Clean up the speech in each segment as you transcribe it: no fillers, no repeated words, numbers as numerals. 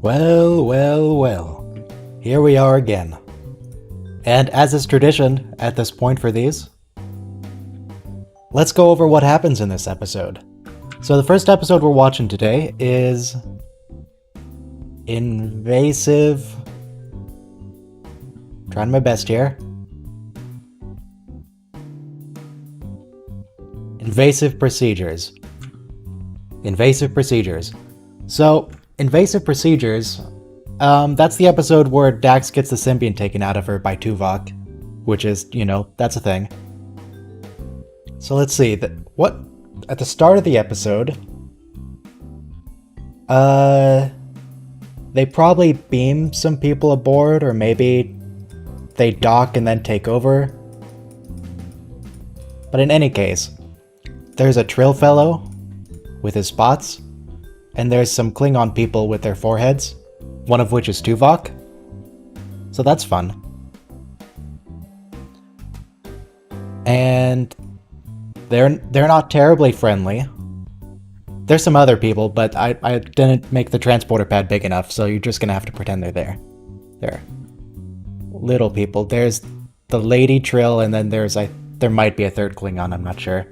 Well, well, well. Here we are again. And as is tradition at this point for these, let's go over what happens in this episode. So the first episode we're watching today is Invasive. Trying my best here. Invasive Procedures. Invasive Procedures. So, Invasive Procedures, that's the episode where Dax gets the symbiont taken out of her by Tuvok, which is, you know, that's a thing. So let's see, at the start of the episode, they probably beam some people aboard, or maybe they dock and then take over. But in any case, there's a Trill fellow with his spots, and there's some Klingon people with their foreheads, one of which is Tuvok. So that's fun. And they're not terribly friendly. There's some other people, but I didn't make the transporter pad big enough, so you're just gonna have to pretend they're there. There. Little people. There's the Lady Trill, and then there might be a third Klingon, I'm not sure.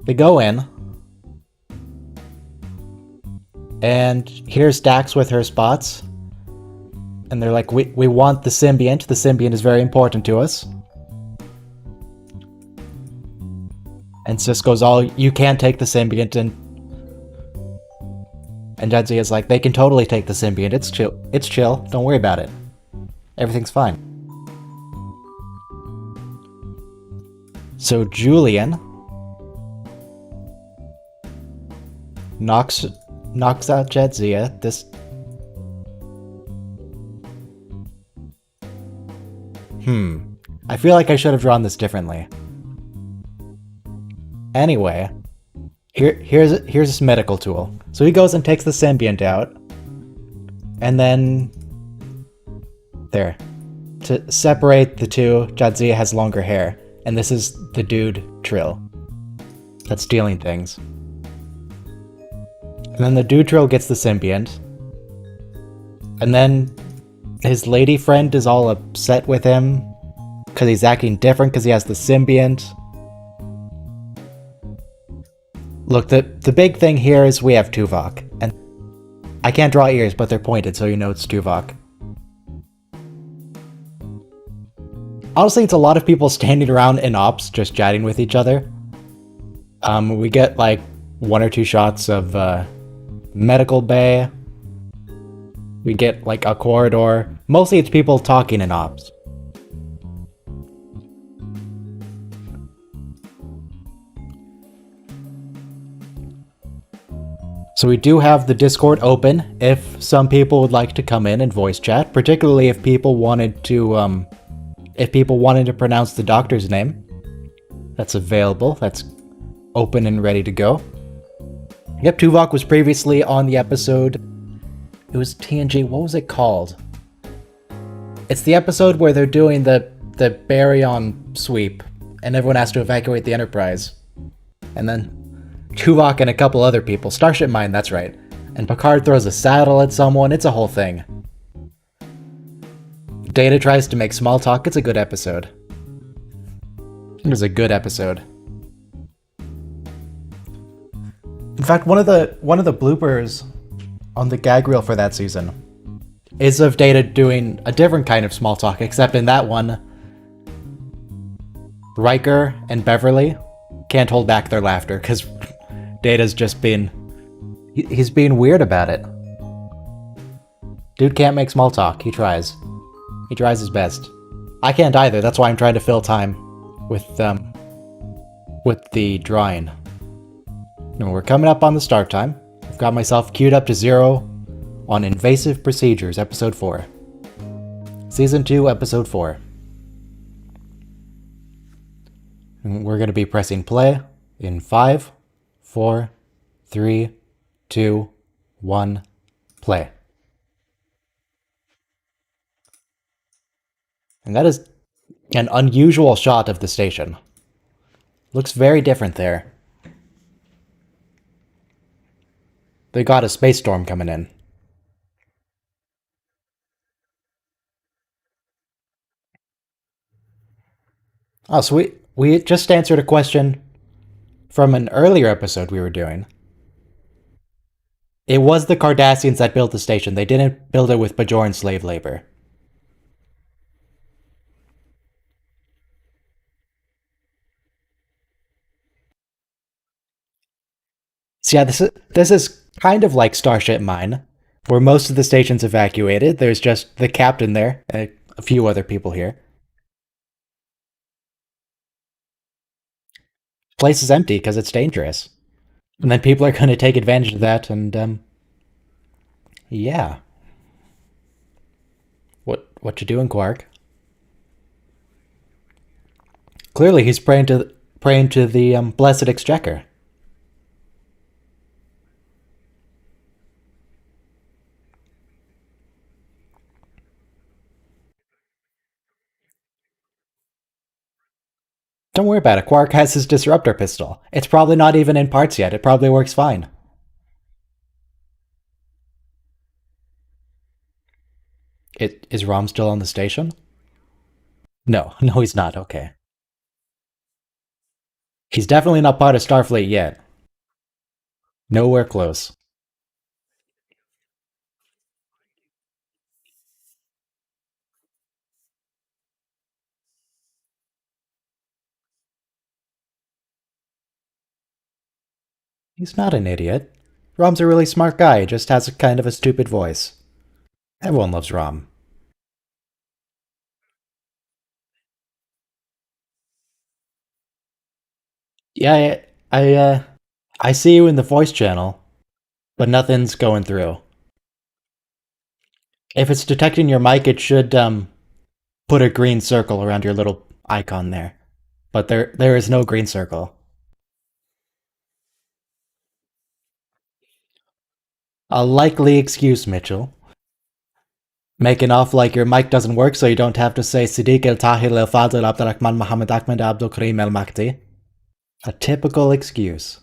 They go in, and here's Dax with her spots, and they're like, we want the symbiont. The symbiont is very important to us. And Sis goes, you can't take the symbiont, and Jadzia's like, they can totally take the symbiont. It's chill. Don't worry about it. Everything's fine. So Julian knocks out Jadzia. I feel like I should have drawn this differently. Anyway, here's this medical tool. So he goes and takes the symbiont out, and then there, to separate the two, Jadzia has longer hair, and this is the dude Trill that's stealing things. And then the dude Trill gets the symbiont, and then his lady friend is all upset with him because he's acting different because he has the symbiont. Look, the big thing here is we have Tuvok, and I can't draw ears, but they're pointed, so you know it's Tuvok. Honestly, it's a lot of people standing around in ops just chatting with each other. We get like 1 or 2 shots of medical bay. We get like a corridor. Mostly it's people talking in ops. So we do have the Discord open if some people would like to come in and voice chat, particularly if people wanted to pronounce the doctor's name. That's available. That's open and ready to go. Yep, Tuvok was previously on the episode. It was TNG. What was it called? It's the episode where they're doing the Baryon sweep, and everyone has to evacuate the Enterprise. And then Tuvok and a couple other people. Starship Mine, that's right. And Picard throws a saddle at someone. It's a whole thing. Data tries to make small talk. It's a good episode. It was a good episode. In fact, one of the bloopers on the gag reel for that season is of Data doing a different kind of small talk, except in that one, Riker and Beverly can't hold back their laughter because Data's just he's being weird about it. Dude can't make small talk. He tries. He tries his best. I can't either. That's why I'm trying to fill time with the drawing. And we're coming up on the start time. I've got myself queued up to 0 on Invasive Procedures, Episode 4. Season 2, Episode 4. We're going to be pressing play in 5, 4, 3, 2, 1, play. And that is an unusual shot of the station. Looks very different there. They got a space storm coming in. Oh, so we just answered a question from an earlier episode we were doing. It was the Cardassians that built the station. They didn't build it with Bajoran slave labor. So yeah, this is kind of like Starship Mine, where most of the station's evacuated. There's just the captain there, and a few other people here. Place is empty because it's dangerous. And then people are going to take advantage of that, and yeah. What you doing, Quark? Clearly, he's praying to the blessed exchequer. Don't worry about it. Quark has his disruptor pistol. It's probably not even in parts yet. It probably works fine. Is Rom still on the station? No, no, he's not. Okay. He's definitely not part of Starfleet yet. Nowhere close. He's not an idiot. Rom's a really smart guy, just has a kind of a stupid voice. Everyone loves Rom. Yeah, I see you in the voice channel, but nothing's going through. If it's detecting your mic, it should put a green circle around your little icon there. But there is no green circle. A likely excuse, Mitchell. Making off like your mic doesn't work so you don't have to say Siddiq el Tahir el Fadl Abdurrahman Muhammad Ahmed Abdul Karim el Mahdi. A typical excuse.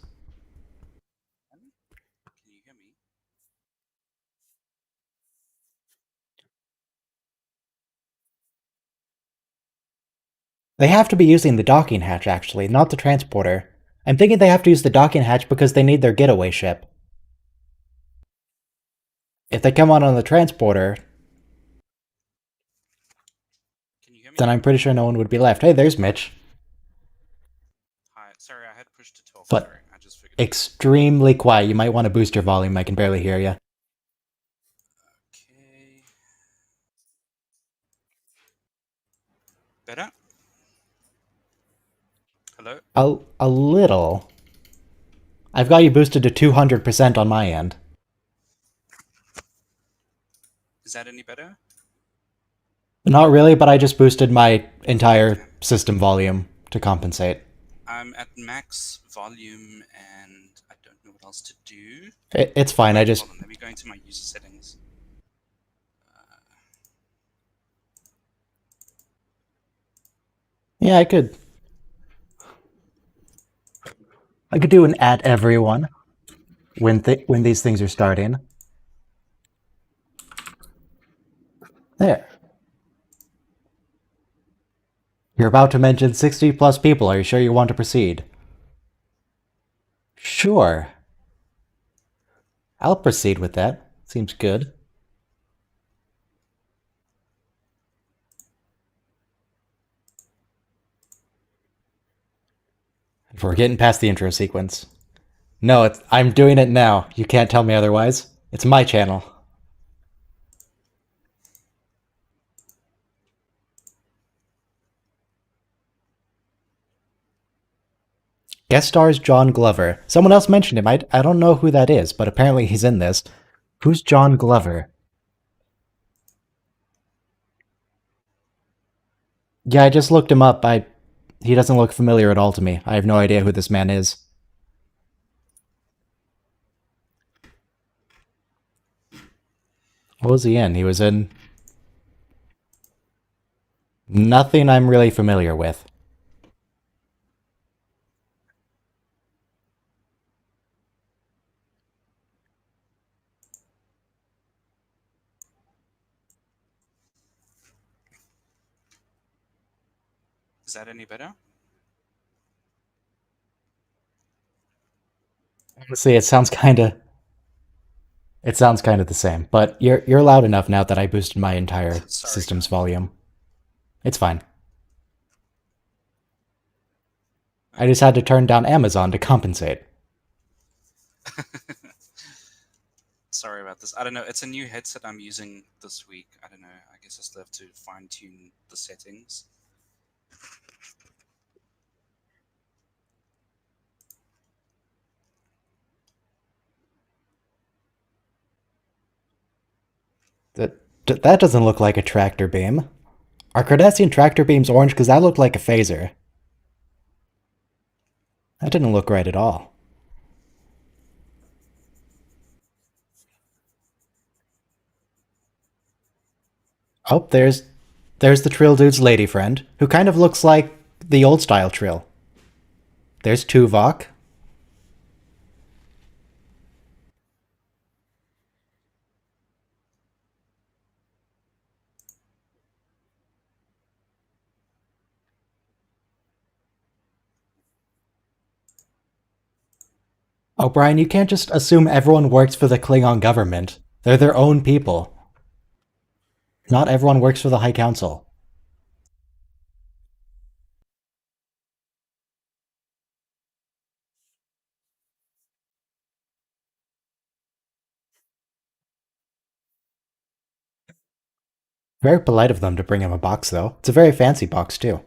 They have to be using the docking hatch, actually, not the transporter. I'm thinking they have to use the docking hatch because they need their getaway ship. If they come on the transporter, then I'm pretty sure no one would be left. Hey, there's Mitch. Hi, sorry, I had pushed to 12. But sorry, I just figured. Extremely quiet. You might want to boost your volume. I can barely hear you. Okay. Better? Hello? A little. I've got you boosted to 200% on my end. Is that any better? Not really, but I just boosted my entire system volume to compensate. I'm at max volume and I don't know what else to do. It's fine, I just... Hold on, let me go into my user settings. Yeah, I could do an at everyone when these things are starting. There. You're about to mention 60 plus people. Are you sure you want to proceed? Sure. I'll proceed with that. Seems good. We're getting past the intro sequence. No, I'm doing it now. You can't tell me otherwise. It's my channel. Guest stars John Glover. Someone else mentioned him. I don't know who that is, but apparently he's in this. Who's John Glover? Yeah, I just looked him up. He doesn't look familiar at all to me. I have no idea who this man is. What was he in? He was in nothing I'm really familiar with. Is that any better? See, it sounds kind of the same, but you're loud enough now that I boosted my entire Sorry, system's volume. It's fine. I just had to turn down Amazon to compensate. Sorry about this. I don't know. It's a new headset I'm using this week. I don't know. I guess I still have to fine tune the settings. That doesn't look like a tractor beam. Are Cardassian tractor beams orange? Because that looked like a phaser. That didn't look right at all. Oh, there's the Trill dude's lady friend, who kind of looks like the old style Trill. There's Tuvok. Oh, Brian, you can't just assume everyone works for the Klingon government. They're their own people. Not everyone works for the High Council. Very polite of them to bring him a box, though. It's a very fancy box, too.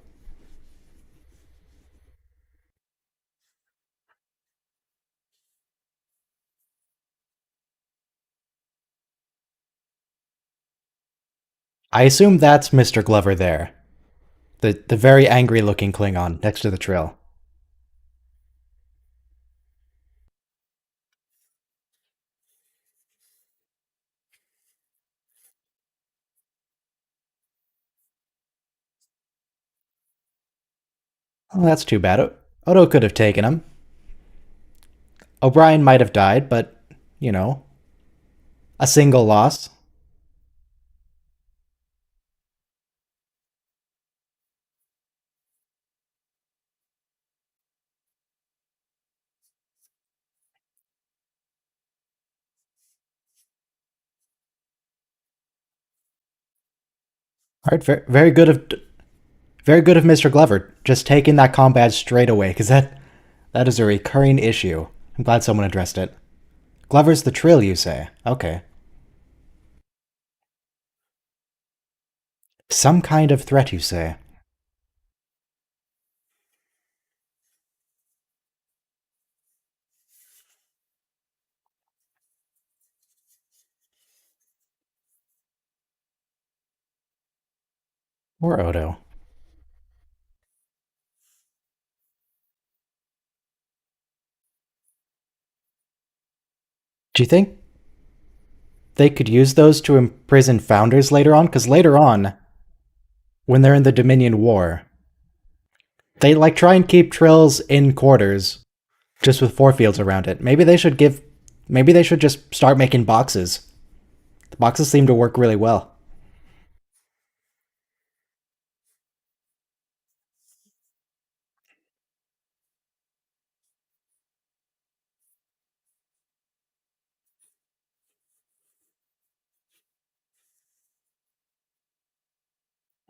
I assume that's Mr. Glover there. The very angry looking Klingon next to the Trill. Oh, that's too bad. Odo could have taken him. O'Brien might have died, but, you know, a single loss. All right, very good of Mr. Glover just taking that combat straight away, because that is a recurring issue. I'm glad someone addressed it. Glover's the Trill, you say? Okay. Some kind of threat, you say? Or Odo. Do you think they could use those to imprison founders later on? Because later on, when they're in the Dominion War, they like try and keep Trills in quarters, just with force fields around it. Maybe they should just start making boxes. The boxes seem to work really well.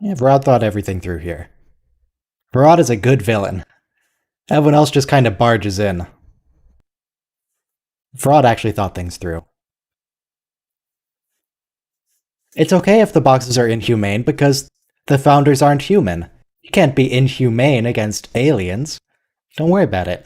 Yeah, Varad thought everything through here. Varad is a good villain. Everyone else just kind of barges in. Varad actually thought things through. It's okay if the boxes are inhumane because the founders aren't human. You can't be inhumane against aliens. Don't worry about it.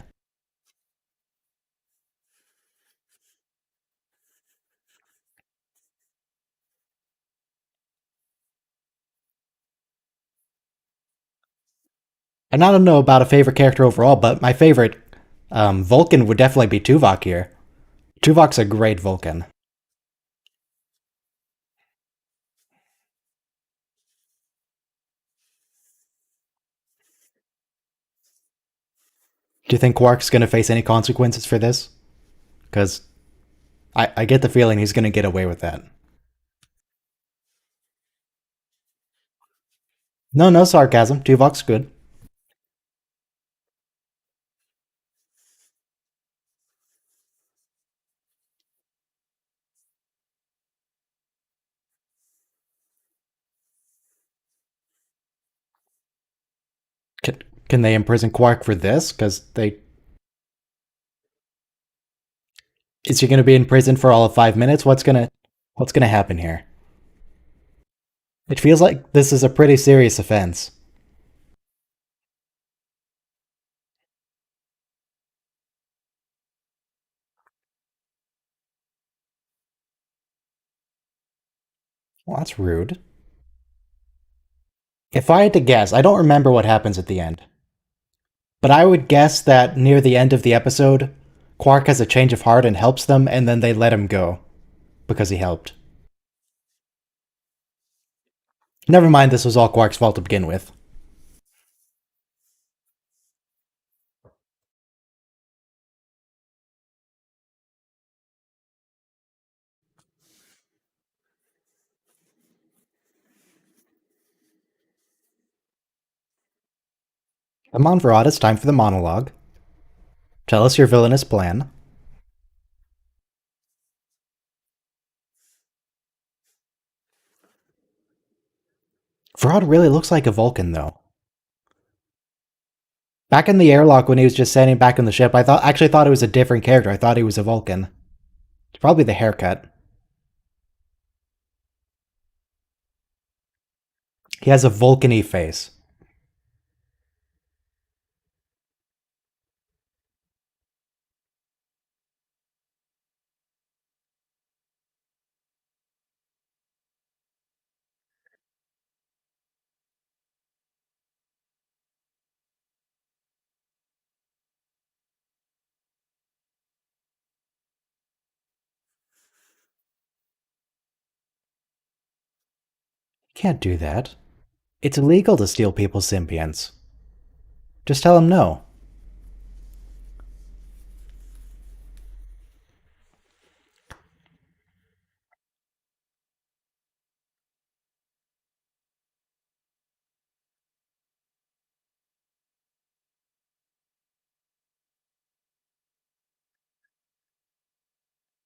And I don't know about a favorite character overall, but my favorite Vulcan would definitely be Tuvok here. Tuvok's a great Vulcan. Do you think Quark's going to face any consequences for this? Because I get the feeling he's going to get away with that. No, no sarcasm. Tuvok's good. Can, can they imprison Quark for this? Because they is he going to be in prison for all of 5 minutes? What's gonna happen here? It feels like this is a pretty serious offense. Well, that's rude. If I had to guess, I don't remember what happens at the end, but I would guess that near the end of the episode, Quark has a change of heart and helps them, and then they let him go because he helped. Never mind, this was all Quark's fault to begin with. Come on, Verad, it's time for the monologue. Tell us your villainous plan. Verad really looks like a Vulcan, though. Back in the airlock when he was just standing back in the ship, I actually thought it was a different character. I thought he was a Vulcan. It's probably the haircut. He has a Vulcan-y face. Can't do that. It's illegal to steal people's symbionts. Just tell him no.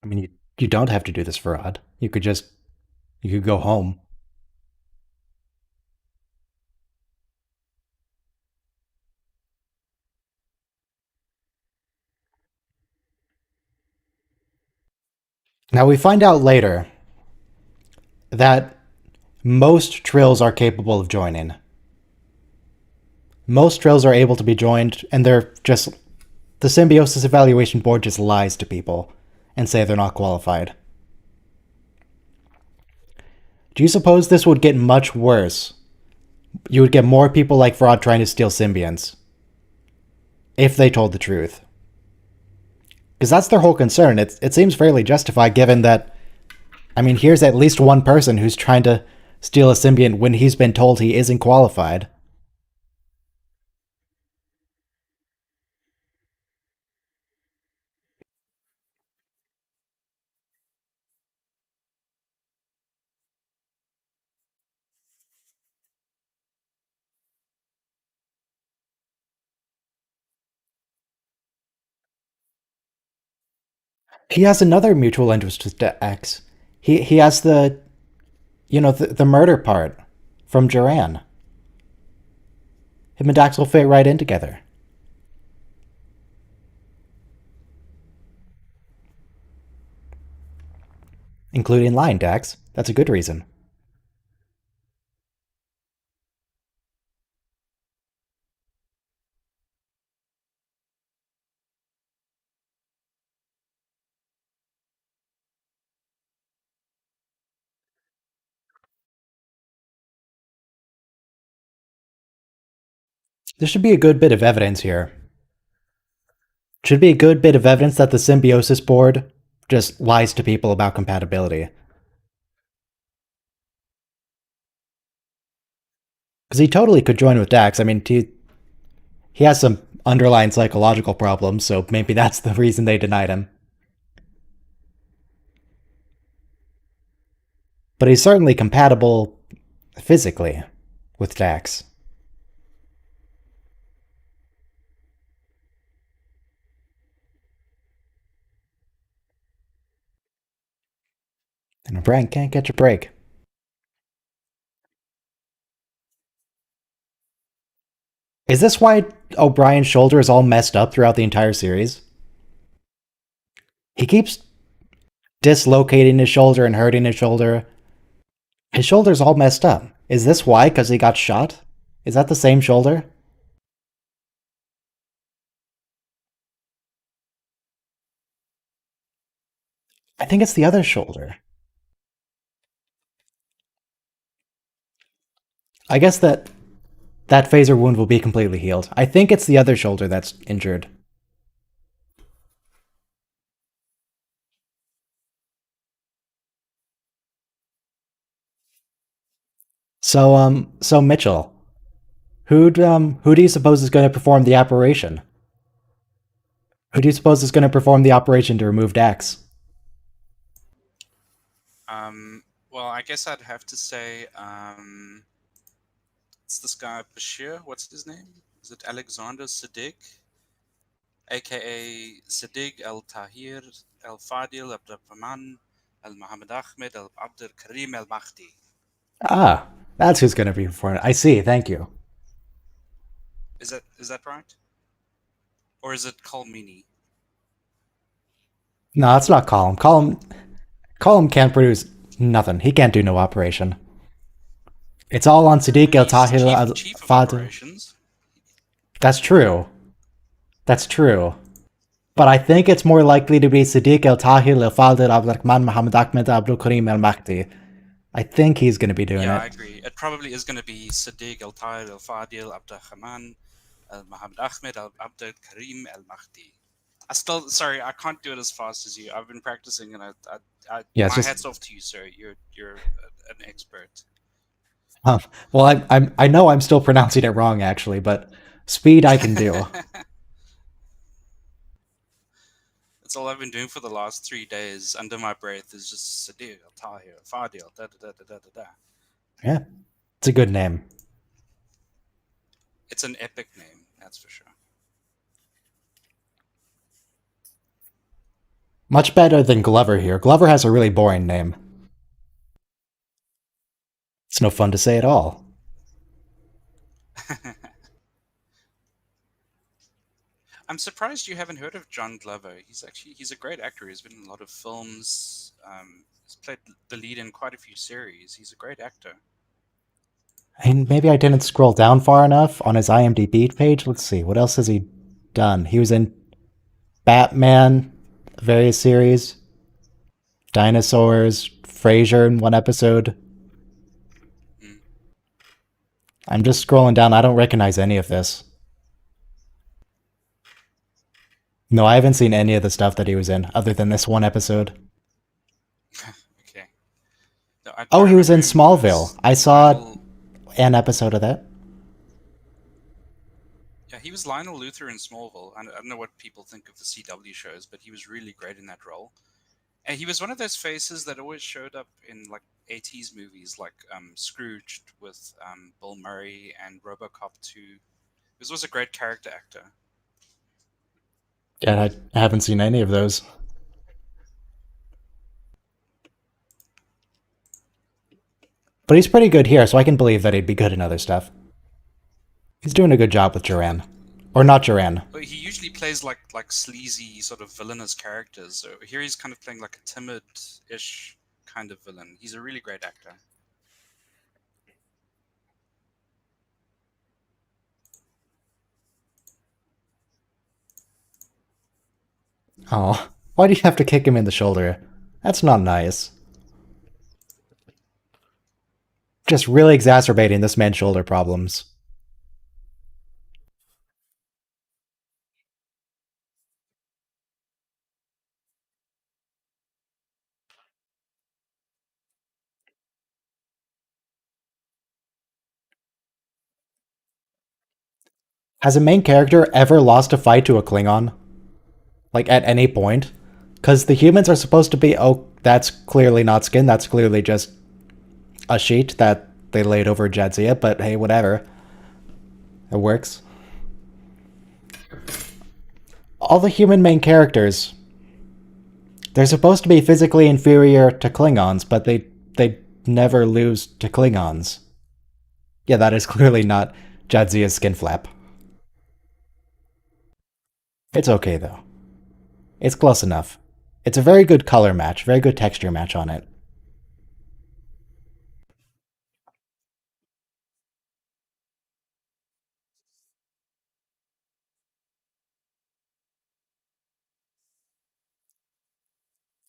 I mean, you don't have to do this, Farad. You could go home. Now we find out later that most Trills are capable of joining. Most Trills are able to be joined, and they're just the Symbiosis Evaluation Board just lies to people and say they're not qualified. Do you suppose this would get much worse? You would get more people like Fraud trying to steal symbionts if they told the truth. Because that's their whole concern. It seems fairly justified given that, I mean, here's at least one person who's trying to steal a symbiont when he's been told he isn't qualified. He has another mutual interest with X. He has the murder part from Duran. Him and Dax will fit right in together. Including lying, Dax. That's a good reason. There should be a good bit of evidence here. Should be a good bit of evidence that the Symbiosis board just lies to people about compatibility. Because he totally could join with Dax. I mean, he has some underlying psychological problems, so maybe that's the reason they denied him. But he's certainly compatible physically with Dax. And Brian can't catch a break. Is this why O'Brien's shoulder is all messed up throughout the entire series? He keeps dislocating his shoulder and hurting his shoulder. His shoulder's all messed up. Is this why? Because he got shot? Is that the same shoulder? I think it's the other shoulder. I guess that phaser wound will be completely healed. I think it's the other shoulder that's injured. So Mitchell, who do you suppose is going to perform the operation? Who do you suppose is going to perform the operation to remove Dax? Well, I guess I'd have to say, it's this guy Bashir. What's his name? Is it Alexander Siddiq, aka Siddiq Al Tahir Al Fadil Abdurrahman Al Muhammad Ahmed Al Abdul Karim Al Mahdi? Ah, that's who's going to be performing. I see. Thank you. Is that right? Or is it Kalmini? No, it's not Column. Column can't produce nothing. He can't do no operation. It's all on Siddiq Al He's Tahir Al chief of Fadil. operations. That's true. That's true. But I think it's more likely to be Siddiq Al Tahir Al Fadil Abdurrahman Muhammad Ahmed Abdul Karim Al Mahdi. I think he's going to be doing Yeah, it. I agree. It probably is going to be Siddiq Al Tahir Al Fadil Abdurrahman Al Muhammad Ahmed Al Abdul Karim Al Mahdi. Sorry, I can't do it as fast as you. I've been practicing, and Yeah, my just hats off to you, sir. You're an expert. well, I know I'm still pronouncing it wrong actually, but speed I can do. That's all I've been doing for the last 3 days. Under my breath is just Sadiq, Tahir, Fadil, da da da da da da. Yeah, it's a good name. It's an epic name, that's for sure. Much better than Glover here. Glover has a really boring name. It's no fun to say at all. I'm surprised you haven't heard of John Glover. He's a great actor. He's been in a lot of films. He's played the lead in quite a few series. He's a great actor. I mean, maybe I didn't scroll down far enough on his IMDb page. Let's see, what else has he done? He was in Batman, various series, Dinosaurs, Frasier in one episode. I'm just scrolling down. I don't recognize any of this. No, I haven't seen any of the stuff that he was in, other than this one episode. Okay. No, Oh, he was in remember him Smallville. as I saw Lionel- an episode of that. Yeah, he was Lionel Luthor in Smallville. I don't know what people think of the CW shows, but he was really great in that role. And he was one of those faces that always showed up in like 80s movies, like Scrooge with Bill Murray and RoboCop 2. He was always a great character actor. Yeah, I haven't seen any of those. But he's pretty good here, so I can believe that he'd be good in other stuff. He's doing a good job with Duran. Or not Duran. But he usually plays like sleazy sort of villainous characters. So here he's kind of playing like a timid-ish kind of villain. He's a really great actor. Oh, why do you have to kick him in the shoulder? That's not nice. Just really exacerbating this man's shoulder problems. Has a main character ever lost a fight to a Klingon? Like, at any point? Because the humans are supposed to be, oh, that's clearly not skin, that's clearly just a sheet that they laid over Jadzia, but hey, whatever. It works. All the human main characters, they're supposed to be physically inferior to Klingons, but they never lose to Klingons. Yeah, that is clearly not Jadzia's skin flap. It's okay though. It's close enough. It's a very good color match, very good texture match on it.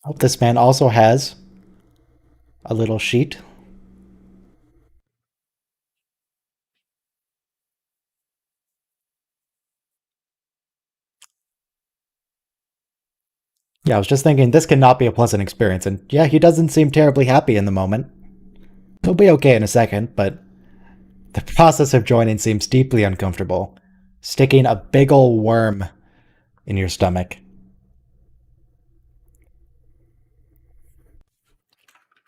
Oh, this man also has a little sheet. Yeah, I was just thinking this cannot be a pleasant experience, and yeah, he doesn't seem terribly happy in the moment. He'll be okay in a second, but the process of joining seems deeply uncomfortable. Sticking a big ol' worm in your stomach.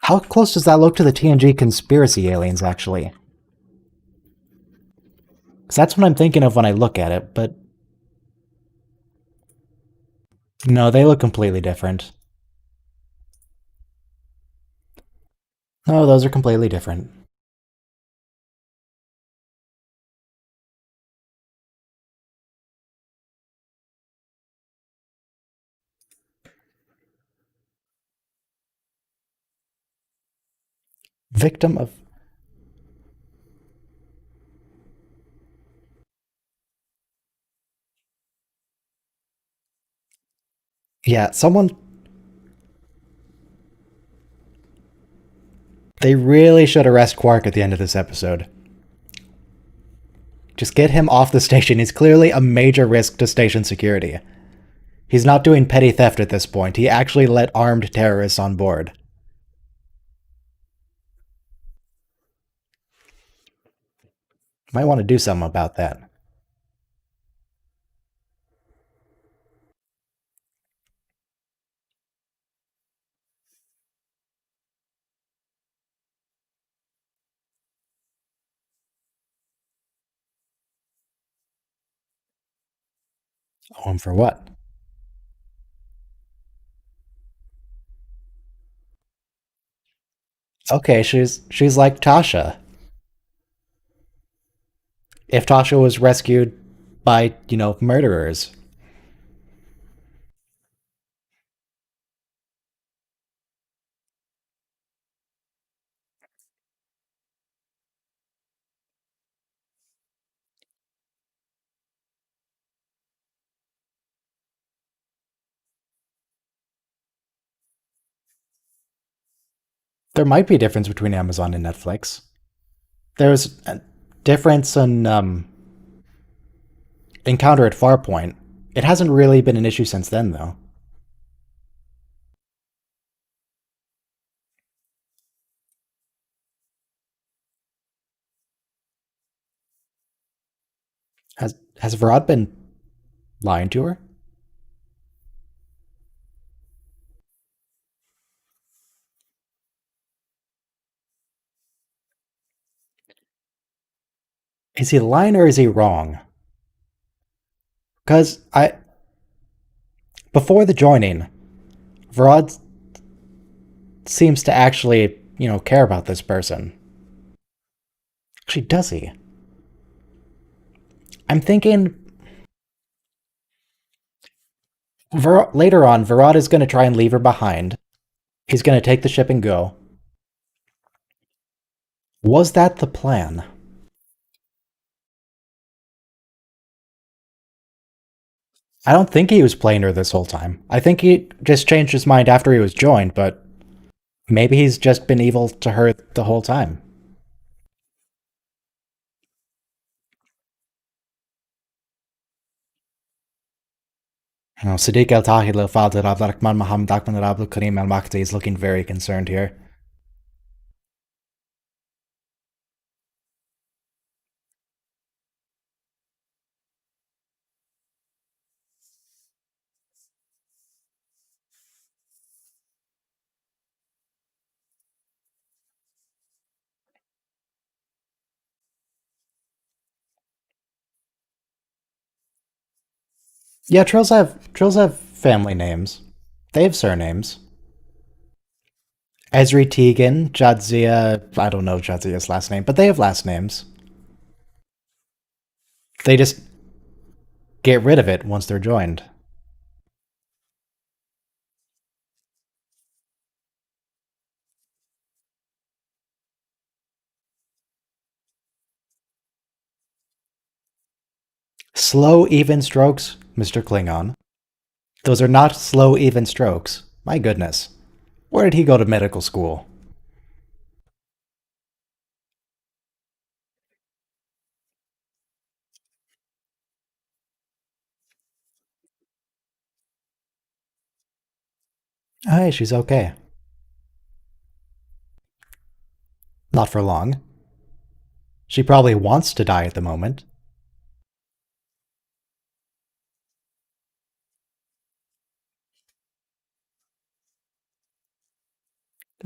How close does that look to the TNG conspiracy aliens, actually? Because that's what I'm thinking of when I look at it, but no, they look completely different. No, those are completely different. Victim of. Yeah, someone. They really should arrest Quark at the end of this episode. Just get him off the station. He's clearly a major risk to station security. He's not doing petty theft at this point. He actually let armed terrorists on board. Might want to do something about that. Home for what? Okay, she's like Tasha. If Tasha was rescued by, murderers. There might be a difference between Amazon and Netflix. There's a difference in Encounter at Farpoint. It hasn't really been an issue since then, though. Has Varad been lying to her? Is he lying or is he wrong? Because before the joining, Varad seems to actually, care about this person. Actually, does he? I'm thinking later on, Varad is going to try and leave her behind. He's going to take the ship and go. Was that the plan? I don't think he was playing her this whole time. I think he just changed his mind after he was joined, but maybe he's just been evil to her the whole time. Sadiq Al Tahil Fadil Abdurrahman Muhammad Akman Abdul Karim Al Makti is looking very concerned here. Yeah, Trills have family names. They have surnames. Ezri Tegan, Jadzia. I don't know Jadzia's last name, but they have last names. They just get rid of it once they're joined. Slow, even strokes, Mr. Klingon. Those are not slow, even strokes. My goodness. Where did he go to medical school? Hey, she's okay. Not for long. She probably wants to die at the moment.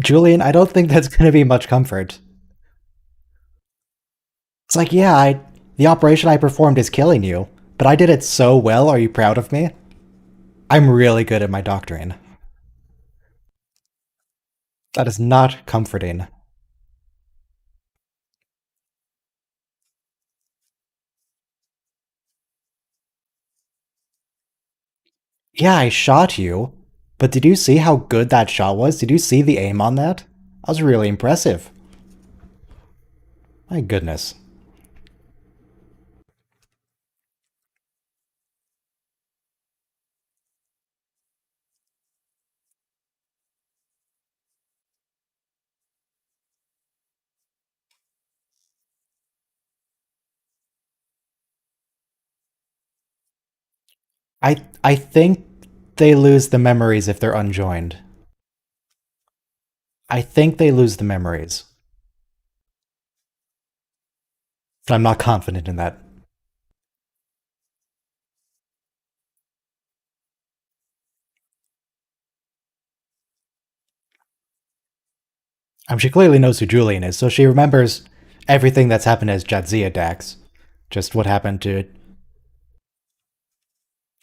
Julian, I don't think that's going to be much comfort. It's like, yeah, the operation I performed is killing you, but I did it so well. Are you proud of me? I'm really good at my doctoring. That is not comforting. Yeah, I shot you, but did you see how good that shot was? Did you see the aim on that? That was really impressive. My goodness. I think they lose the memories if they're unjoined. I think they lose the memories. But I'm not confident in that. She clearly knows who Julian is, so she remembers everything that's happened as Jadzia Dax. Just what happened to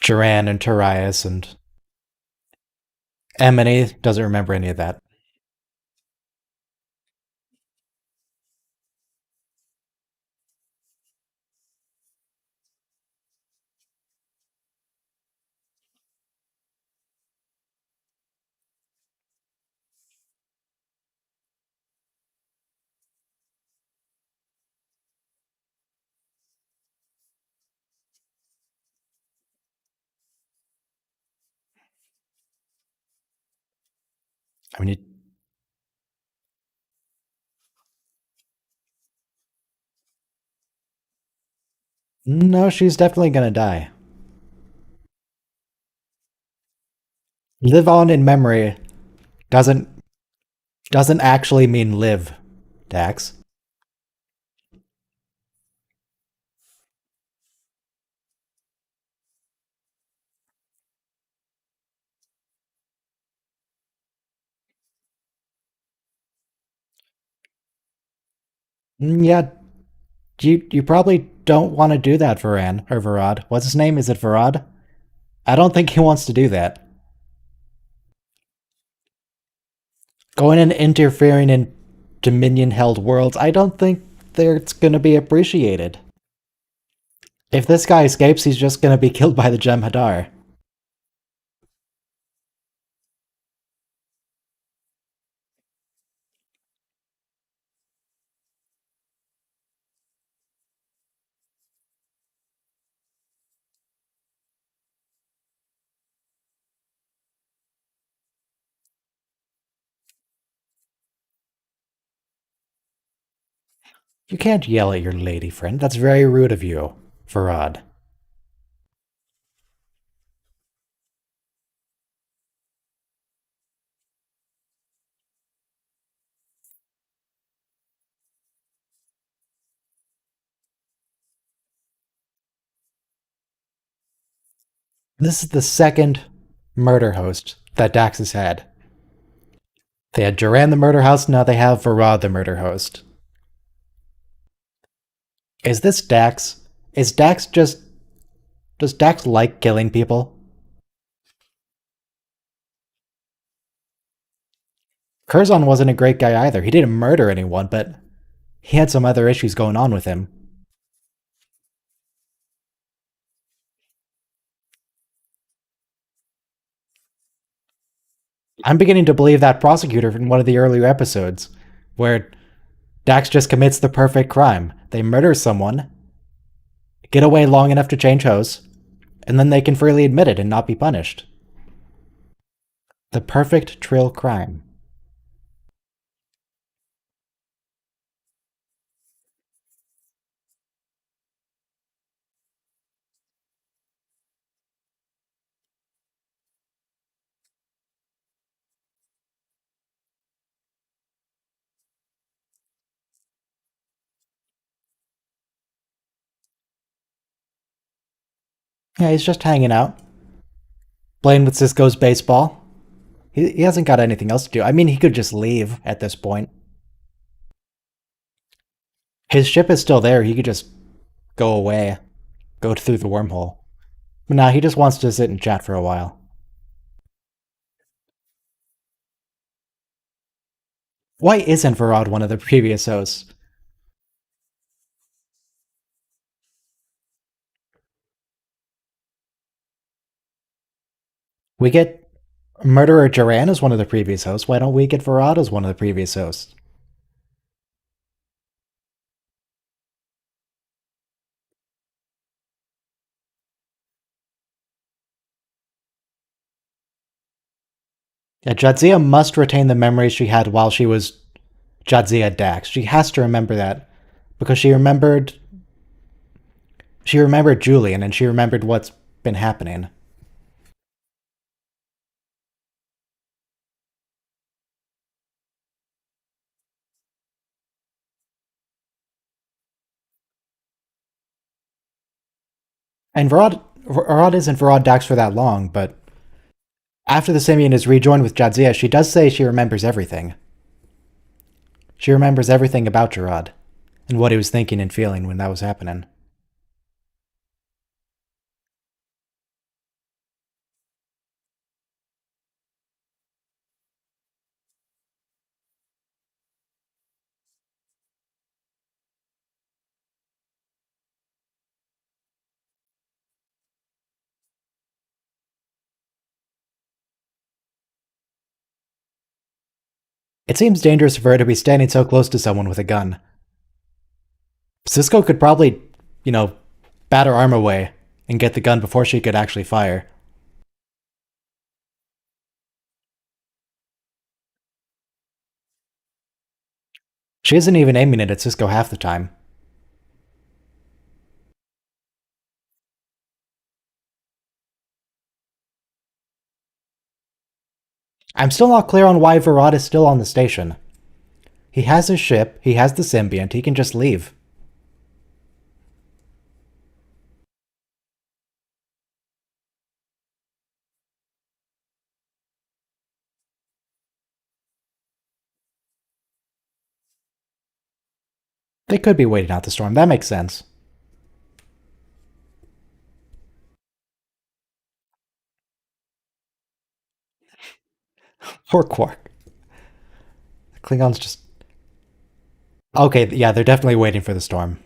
Duran and Tarius and Emily doesn't remember any of that. I mean, no, she's definitely gonna die. Live on in memory doesn't doesn't actually mean live, Dax. Yeah, you probably don't want to do that, Varan or Varad. What's his name? Is it Varad? I don't think he wants to do that. Going and interfering in Dominion-held worlds, I don't think it's going to be appreciated. If this guy escapes, he's just going to be killed by the Jem'Hadar. You can't yell at your lady friend. That's very rude of you, Varad. This is the second murder host that Dax has had. They had Duran the murder host, now they have Varad the murder host. Is this Dax? Is Dax just Does Dax like killing people? Curzon wasn't a great guy either. He didn't murder anyone, but he had some other issues going on with him. I'm beginning to believe that prosecutor in one of the earlier episodes, where Dax just commits the perfect crime. They murder someone, get away long enough to change hosts, and then they can freely admit it and not be punished. The perfect Trill crime. Yeah, he's just hanging out, playing with Cisco's baseball. He hasn't got anything else to do. I mean, he could just leave at this point. His ship is still there. He could just go away, go through the wormhole. But nah, he just wants to sit and chat for a while. Why isn't Varad one of the previous hosts? We get Murderer Duran as one of the previous hosts. Why don't we get Varad as one of the previous hosts? Yeah, Jadzia must retain the memories she had while she was Jadzia Dax. She has to remember that because she remembered Julian and she remembered what's been happening. And Varad isn't Varad Dax for that long, but after the Simian is rejoined with Jadzia, she does say she remembers everything. She remembers everything about Gerard and what he was thinking and feeling when that was happening. It seems dangerous for her to be standing so close to someone with a gun. Cisco could probably, bat her arm away and get the gun before she could actually fire. She isn't even aiming it at Cisco half the time. I'm still not clear on why Varad is still on the station. He has his ship, he has the symbiont, he can just leave. They could be waiting out the storm, that makes sense. Poor Quark. The Klingons just. Okay, yeah, they're definitely waiting for the storm.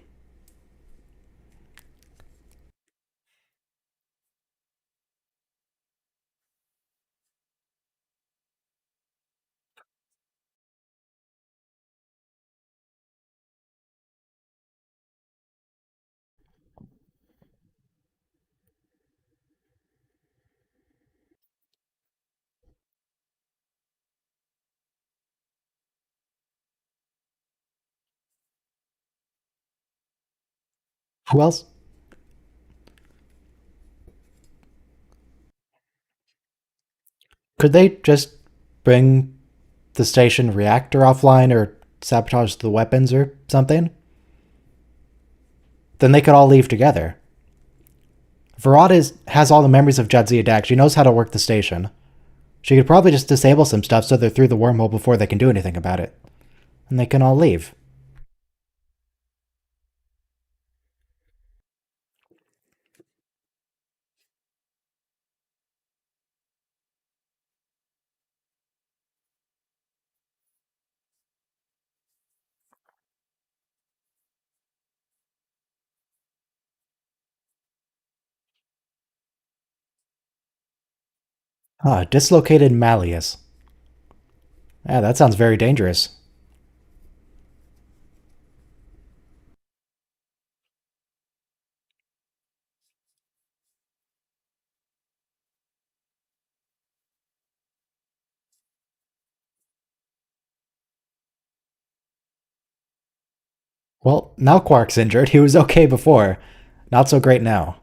Who else? Could they just bring the station reactor offline or sabotage the weapons or something? Then they could all leave together. Has all the memories of Jadzia Dax. She knows how to work the station. She could probably just disable some stuff so they're through the wormhole before they can do anything about it. And they can all leave. Ah, dislocated malleus. Yeah, that sounds very dangerous. Well, now Quark's injured. He was okay before. Not so great now.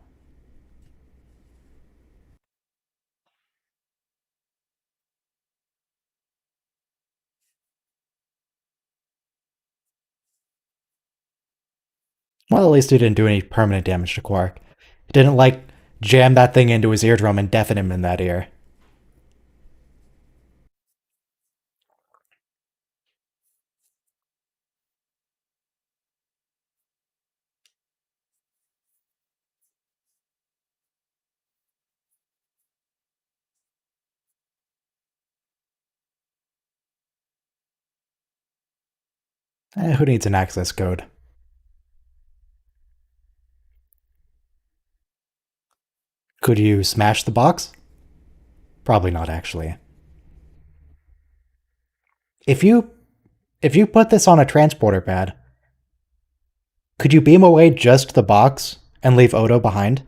Well, at least he didn't do any permanent damage to Quark. He didn't, like, jam that thing into his eardrum and deafen him in that ear. Who needs an access code? Could you smash the box? Probably not, actually. If you if you put this on a transporter pad, could you beam away just the box and leave Odo behind?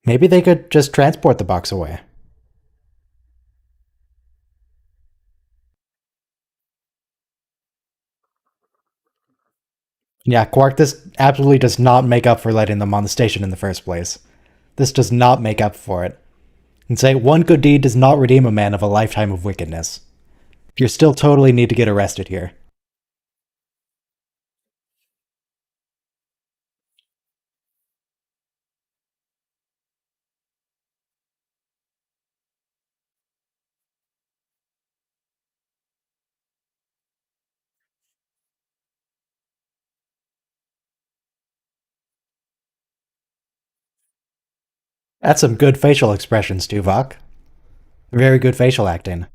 Maybe they could just transport the box away. Yeah, Quark, this absolutely does not make up for letting them on the station in the first place. This does not make up for it. And say, one good deed does not redeem a man of a lifetime of wickedness. You still totally need to get arrested here. That's some good facial expressions, Tuvok. Very good facial acting.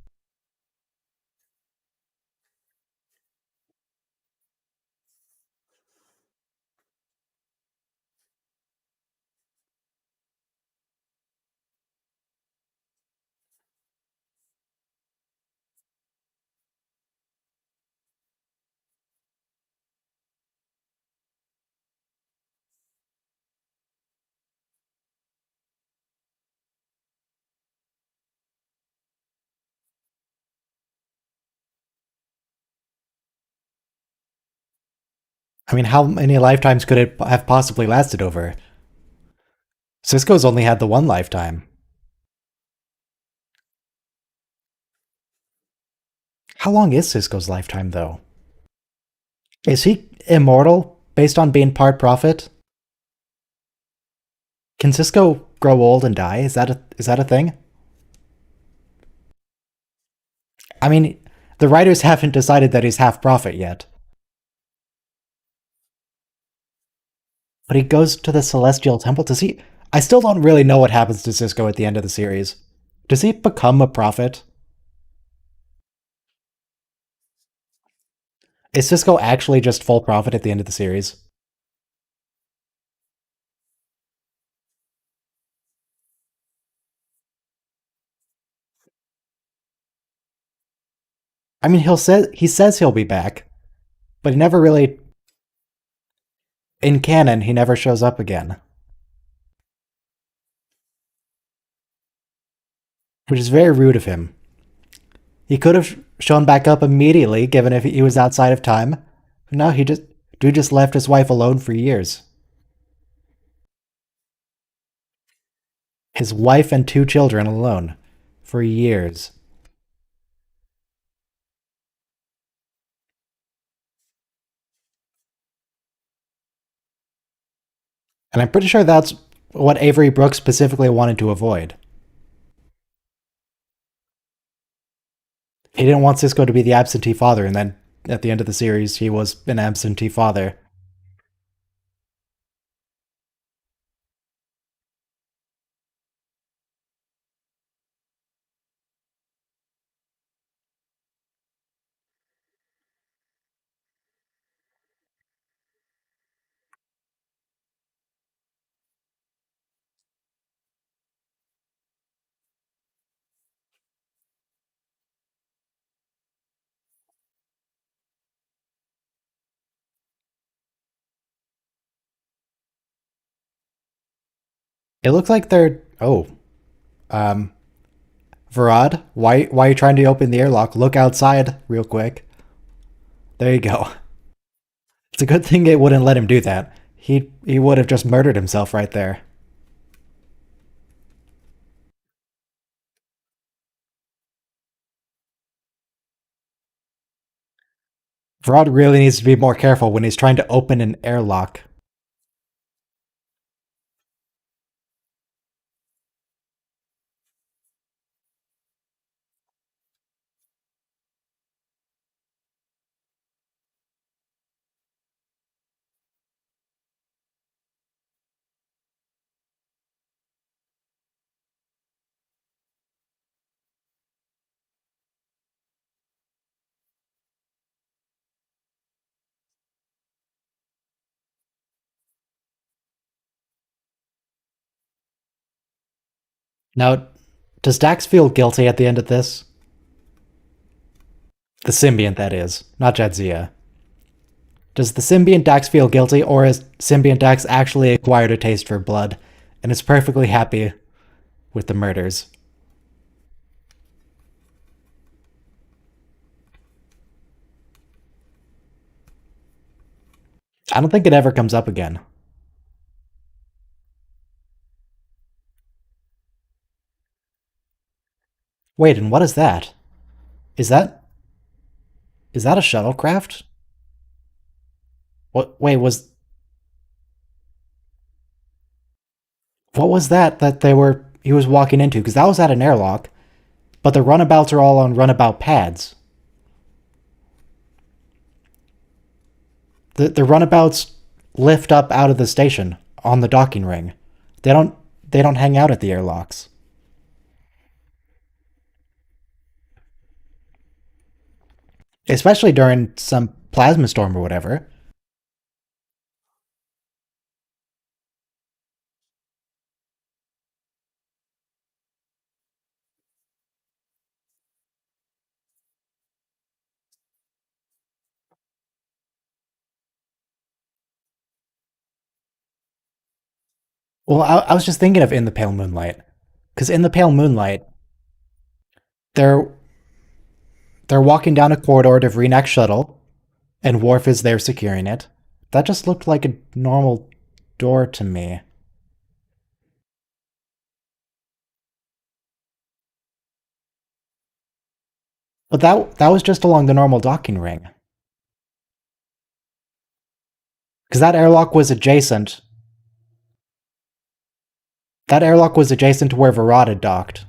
I mean, how many lifetimes could it have possibly lasted over? Cisco's only had the one lifetime. How long is Cisco's lifetime, though? Is he immortal based on being part prophet? Can Cisco grow old and die? Is that a thing? I mean, the writers haven't decided that he's half prophet yet. But he goes to the Celestial Temple. Does he? I still don't really know what happens to Cisco at the end of the series. Does he become a prophet? Is Cisco actually just full prophet at the end of the series? I mean, he says he'll be back, but he never really. In canon, he never shows up again, which is very rude of him. He could have shown back up immediately, given if he was outside of time. But no, he just left his wife alone for years. His wife and two children alone for years. And I'm pretty sure that's what Avery Brooks specifically wanted to avoid. He didn't want Cisco to be the absentee father, and then at the end of the series, he was an absentee father. It looks like they're. Oh, um, Varad, why are you trying to open the airlock? Look outside real quick. There you go. It's a good thing it wouldn't let him do that. He would have just murdered himself right there. Varad really needs to be more careful when he's trying to open an airlock. Now, does Dax feel guilty at the end of this? The symbiont, that is, not Jadzia. Does the symbiont Dax feel guilty, or has symbiont Dax actually acquired a taste for blood and is perfectly happy with the murders? I don't think it ever comes up again. Wait, and what is that? Is that is that a shuttlecraft? What was that they were he was walking into? Because that was at an airlock, but the runabouts are all on runabout pads. The runabouts lift up out of the station on the docking ring. They don't hang out at the airlocks. Especially during some plasma storm or whatever. Well, I was just thinking of In the Pale Moonlight. Because in the Pale Moonlight, they're they're walking down a corridor to Vreenak's shuttle, and Worf is there securing it. That just looked like a normal door to me. But that was just along the normal docking ring. Because that airlock was adjacent. That airlock was adjacent to where Varad had docked.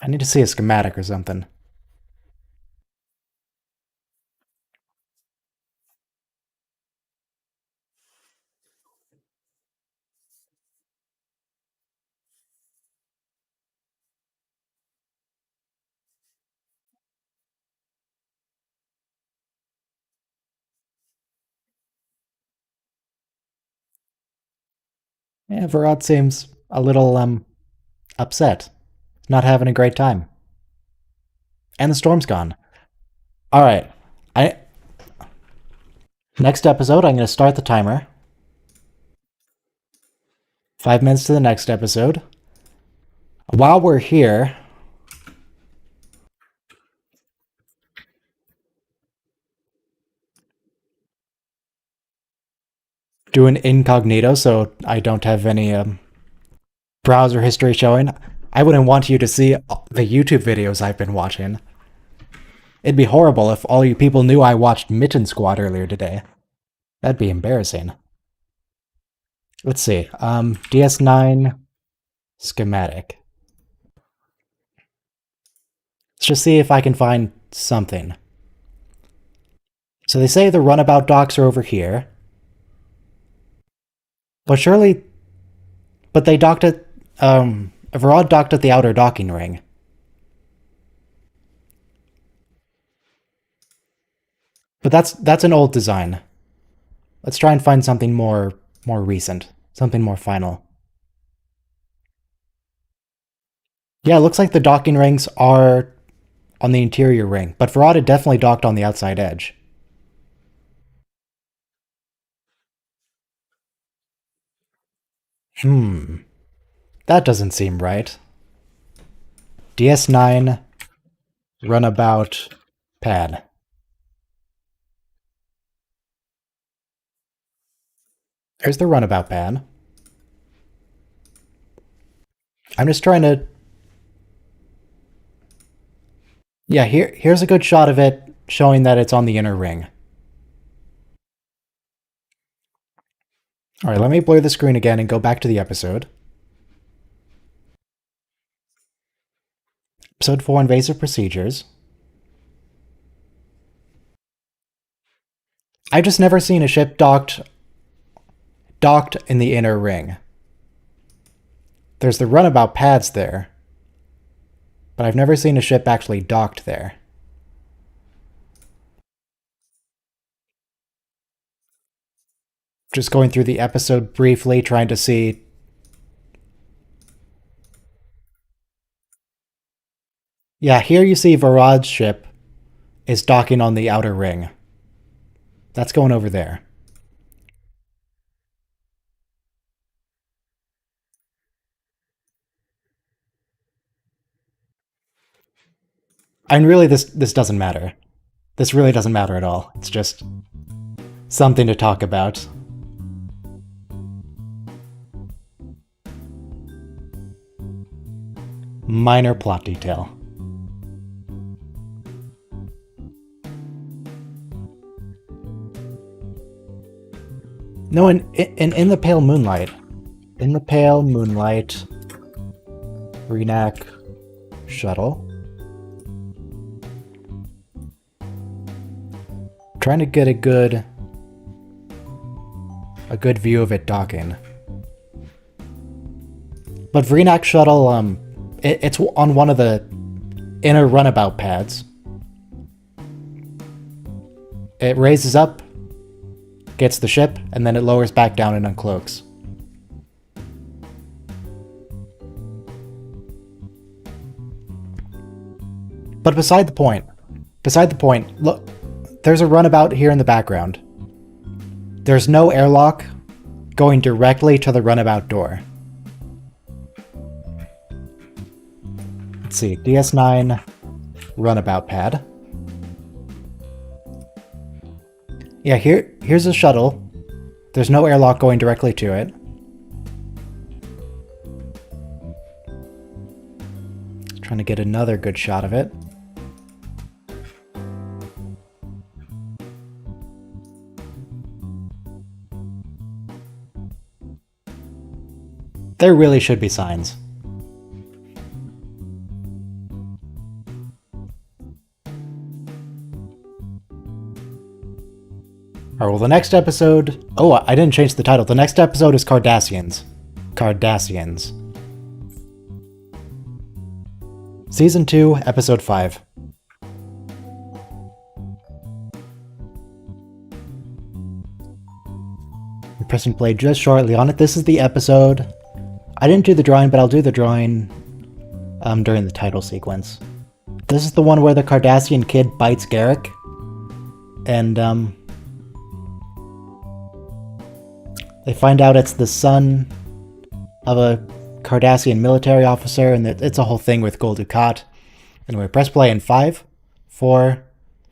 I need to see a schematic or something. Yeah, Varad seems a little upset. Not having a great time. And the storm's gone. Alright. I Next episode I'm gonna start the timer. 5 minutes to the next episode. While we're here, do an incognito so I don't have any browser history showing. I wouldn't want you to see the YouTube videos I've been watching. It'd be horrible if all you people knew I watched Mitten Squad earlier today. That'd be embarrassing. Let's see. DS9 schematic. Let's just see if I can find something. So they say the runabout docks are over here. But surely... But they docked at... Varad docked at the outer docking ring. But that's an old design. Let's try and find something more recent. Something more final. Yeah, it looks like the docking rings are on the interior ring, but Varad had definitely docked on the outside edge. Hmm. That doesn't seem right. DS9 runabout pad. There's the runabout pad. I'm just trying to. Yeah, here's a good shot of it showing that it's on the inner ring. Alright, let me blur the screen again and go back to the episode. Episode 4 Invasive Procedures. I've just never seen a ship docked in the inner ring. There's the runabout pads there, but I've never seen a ship actually docked there. Just going through the episode briefly, trying to see. Yeah, here you see Varad's ship is docking on the outer ring. That's going over there. And really, this doesn't matter. This really doesn't matter at all. It's just something to talk about. Minor plot detail. No, in the pale moonlight. In the pale moonlight. Renac shuttle. Trying to get a good view of it docking. But Vreenak shuttle, it's on one of the inner runabout pads. It raises up, gets the ship, and then it lowers back down and uncloaks. But beside the point, look, there's a runabout here in the background. There's no airlock going directly to the runabout door. Let's see, DS9 runabout pad. Yeah, here's a shuttle. There's no airlock going directly to it. Trying to get another good shot of it. There really should be signs. Alright, well the next episode... Oh, I didn't change the title. The next episode is Cardassians. Cardassians. Season 2, Episode 5. I'm pressing play just shortly on it. This is the episode. I didn't do the drawing, but I'll do the drawing during the title sequence. This is the one where the Cardassian kid bites Garrick. And they find out it's the son of a Cardassian military officer, and it's a whole thing with Gul Dukat. Anyway, press play in 5, 4,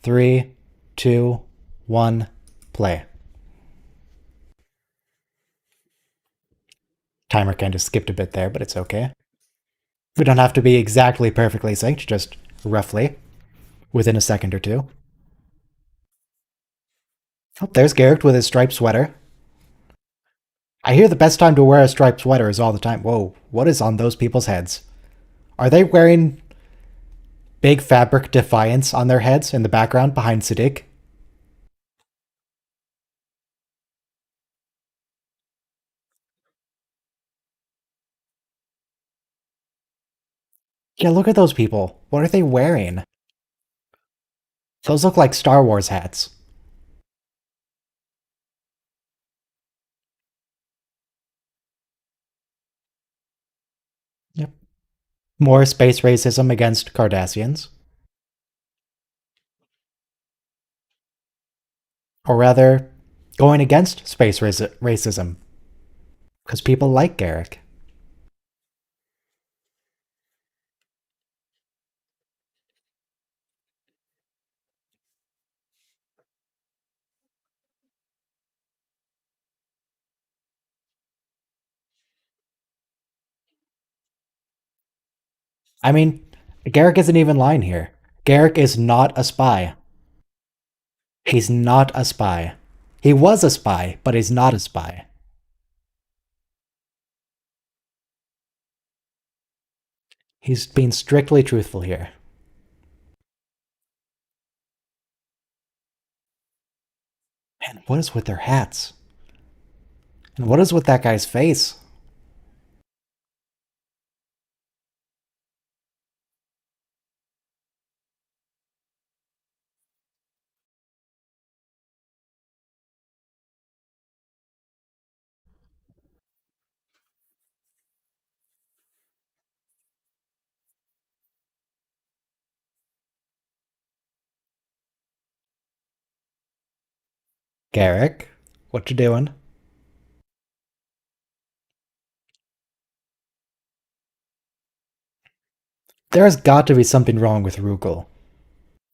3, 2, 1, play. Timer kind of skipped a bit there, but it's okay. We don't have to be exactly perfectly synced, just roughly, within a second or two. Oh, there's Garrick with his striped sweater. I hear the best time to wear a striped sweater is all the time. Whoa, what is on those people's heads? Are they wearing big fabric defiance on their heads in the background behind Siddiq? Yeah, look at those people. What are they wearing? Those look like Star Wars hats. Yep. More space racism against Cardassians. Or rather, going against space racism. Because people like Garrick. I mean, Garrick isn't even lying here. Garrick is not a spy. He's not a spy. He was a spy, but he's not a spy. He's being strictly truthful here. And what is with their hats? And what is with that guy's face? Garrick, what you doing? There's got to be something wrong with Rugal.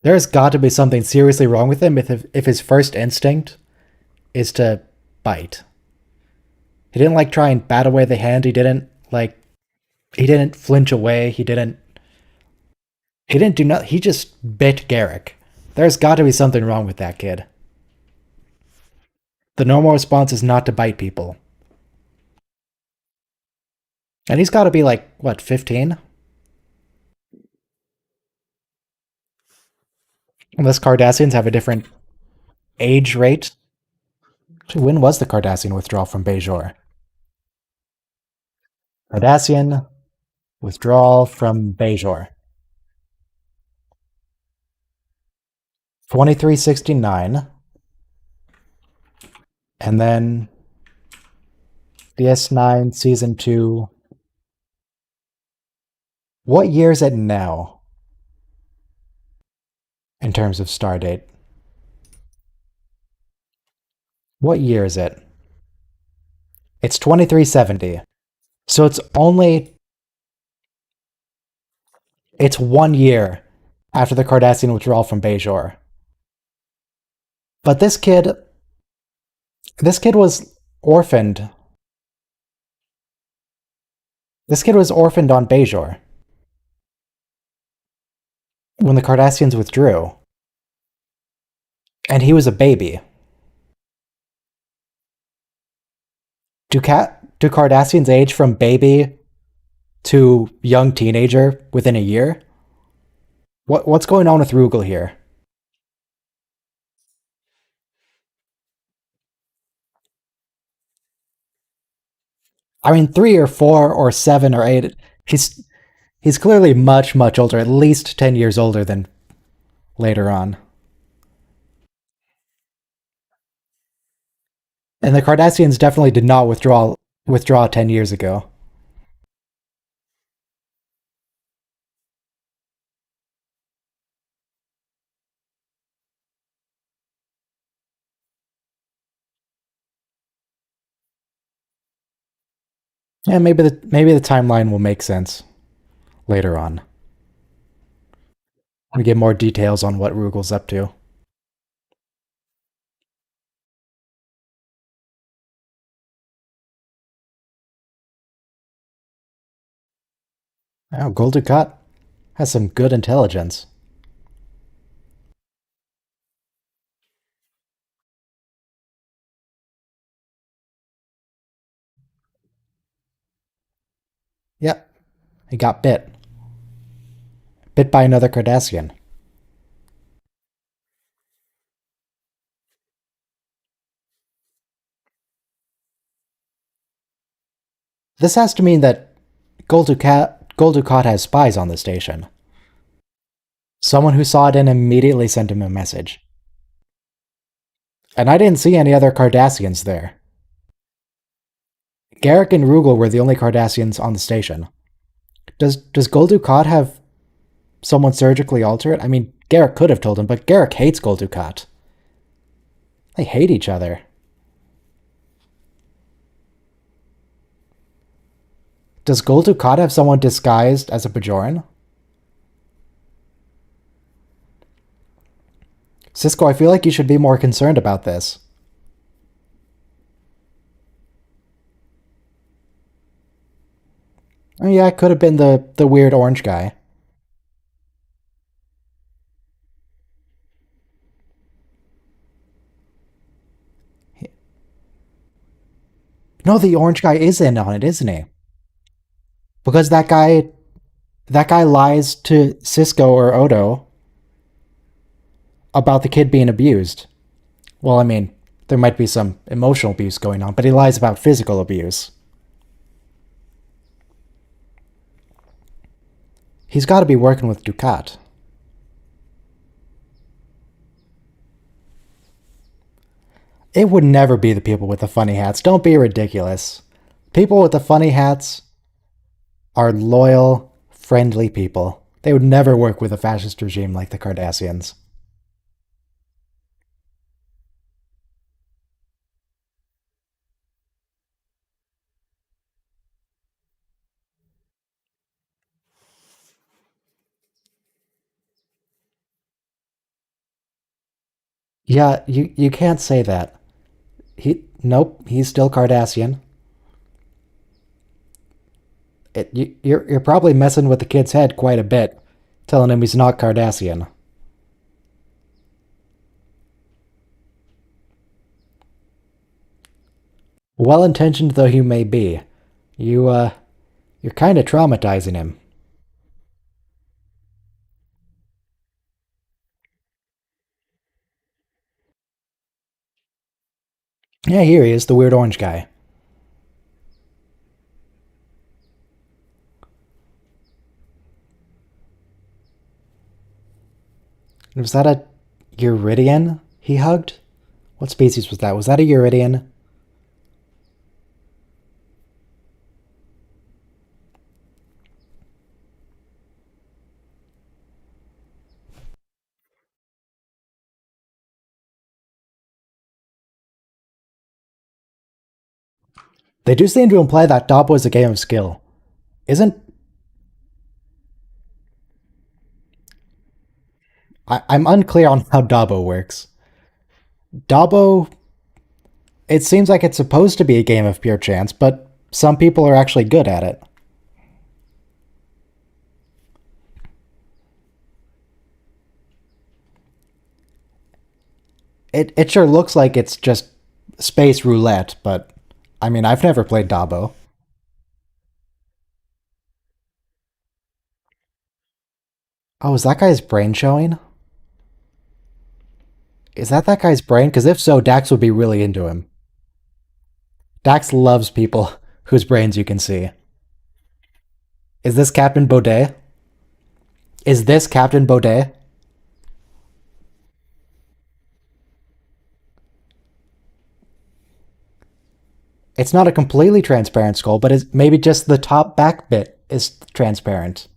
There's got to be something seriously wrong with him if his first instinct is to bite. He didn't like try and bat away the hand. He didn't flinch away. He didn't do nothing. He just bit Garrick. There's got to be something wrong with that kid. The normal response is not to bite people. And he's got to be like, what, 15? Unless Cardassians have a different age rate. When was the Cardassian withdrawal from Bajor? Cardassian withdrawal from Bajor. 2369. And then DS9 Season 2. What year is it now? In terms of star date. What year is it? It's 2370. So it's 1 year after the Cardassian withdrawal from Bajor. But this kid was orphaned. This kid was orphaned on Bajor when the Cardassians withdrew. And he was a baby. Do Cardassians age from baby to young teenager within a year? What's going on with Rugal here? I mean, 3 or 4 or 7 or 8. He's clearly much, much older, at least 10 years older than later on. And the Cardassians definitely did not withdraw 10 years ago. Yeah, maybe the timeline will make sense later on. We get more details on what Rugal's up to. Oh, Gul Dukat has some good intelligence. Yep, he got bit. Bit by another Cardassian. This has to mean that Gul Dukat has spies on the station. Someone who saw it and immediately sent him a message. And I didn't see any other Cardassians there. Garrick and Rugal were the only Cardassians on the station. Does Gul Dukat have someone surgically alter it? I mean, Garrick could have told him, but Garrick hates Gul Dukat. They hate each other. Does Gul Dukat have someone disguised as a Bajoran? Cisco, I feel like you should be more concerned about this. Oh yeah, it could have been the weird orange guy. No, the orange guy is in on it, isn't he? Because that guy lies to Cisco or Odo about the kid being abused. Well, I mean, there might be some emotional abuse going on, but he lies about physical abuse. He's got to be working with Dukat. It would never be the people with the funny hats. Don't be ridiculous. People with the funny hats are loyal, friendly people. They would never work with a fascist regime like the Cardassians. Yeah, you can't say that. Nope, he's still Cardassian. You're probably messing with the kid's head quite a bit, telling him he's not Cardassian. Well-intentioned though you may be, you're kind of traumatizing him. Yeah, here he is, the weird orange guy. Was that a Euridian he hugged? What species was that? Was that a Euridian? They do seem to imply that Dabo is a game of skill. Isn't... I'm unclear on how Dabo works. Dabo... It seems like it's supposed to be a game of pure chance, but some people are actually good at it. It sure looks like it's just space roulette, but I mean, I've never played Dabo. Oh, is that guy's brain showing? Is that guy's brain? Because if so, Dax would be really into him. Dax loves people whose brains you can see. Is this Captain Baudet? Is this Captain Baudet? It's not a completely transparent skull, but it's maybe just the top back bit is transparent.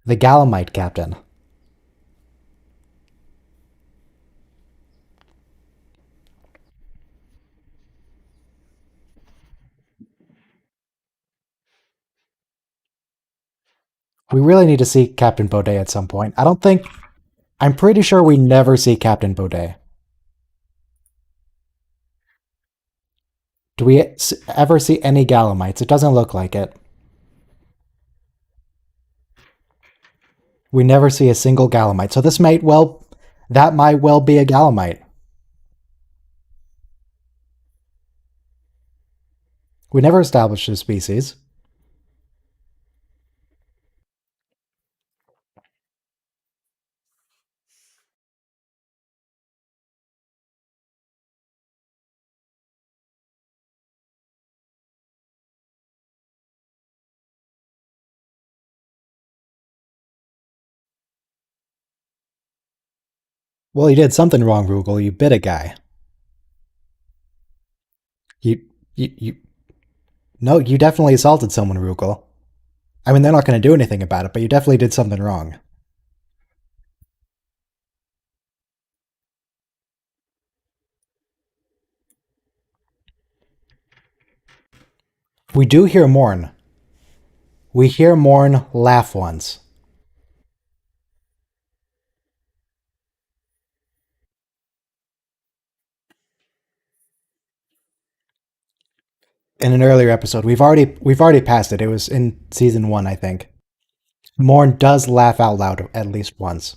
The Galamite Captain. We really need to see Captain Baudet at some point. I don't think... I'm pretty sure we never see Captain Baudet. Do we ever see any Galamites? It doesn't look like it. We never see a single Galamite. So this might well... That might well be a Galamite. We never established a species. Well, you did something wrong, Rugal. You bit a guy. You... You... No, you definitely assaulted someone, Rugal. I mean, they're not going to do anything about it, but you definitely did something wrong. We do hear Morn. We hear Morn laugh once. In an earlier episode. We've already passed it. It was in season 1, I think. Morn does laugh out loud at least once.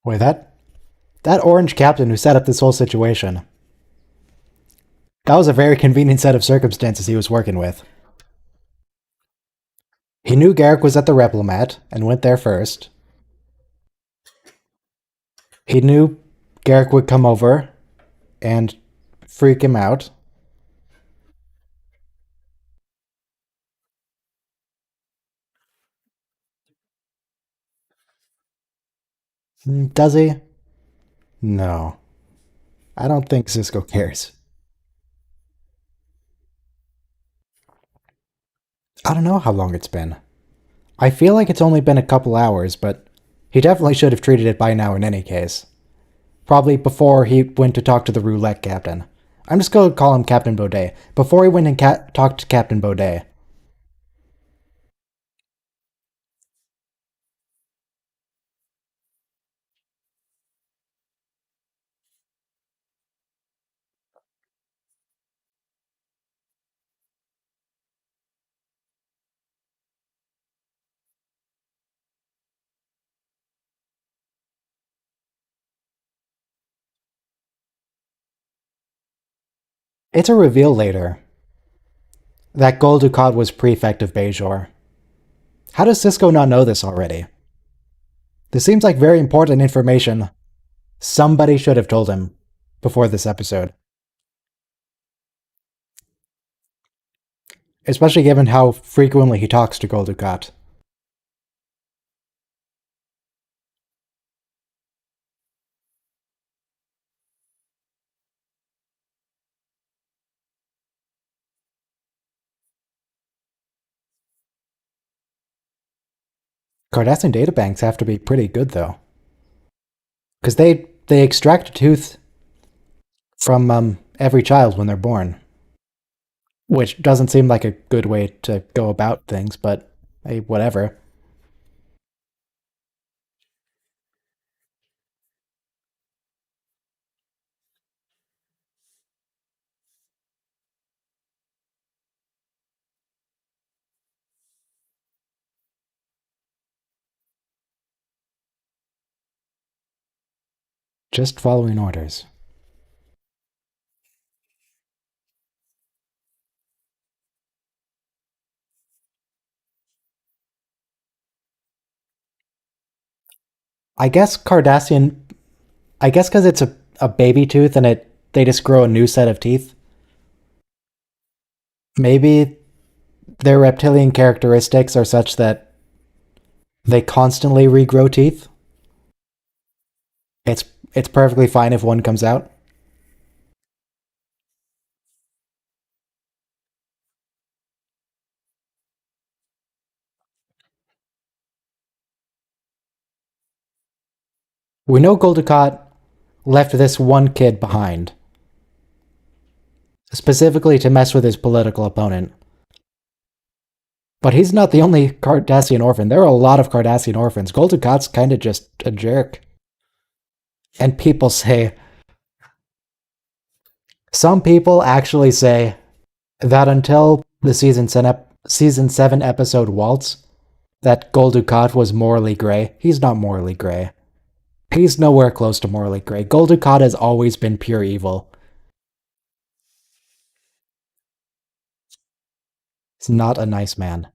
Wait, that orange captain who set up this whole situation. That was a very convenient set of circumstances he was working with. He knew Garrick was at the Replomat and went there first. He knew Garrick would come over and freak him out. Does he? No. I don't think Cisco cares. I don't know how long it's been. I feel like it's only been a couple hours, but he definitely should have treated it by now in any case. Probably before he went to talk to the roulette captain. I'm just going to call him Captain Baudet. Before he went and talked to Captain Baudet. It's a reveal later that Gul Dukat was prefect of Bajor. How does Cisco not know this already? This seems like very important information. Somebody should have told him before this episode. Especially given how frequently he talks to Gul Dukat. Cardassian databanks have to be pretty good, though. Because they extract a tooth from every child when they're born. Which doesn't seem like a good way to go about things, but hey, whatever. Just following orders. I guess Cardassian. I guess because it's a baby tooth and they just grow a new set of teeth. Maybe their reptilian characteristics are such that they constantly regrow teeth. It's it's perfectly fine if one comes out. We know Gul Dukat left this one kid behind, specifically to mess with his political opponent. But he's not the only Cardassian orphan. There are a lot of Cardassian orphans. Gul Dukat's kind of just a jerk. And people say, some people actually say that until the season 7 episode Waltz, that Gul Dukat was morally gray. He's not morally gray. He's nowhere close to morally gray. Gul Dukat has always been pure evil. He's not a nice man.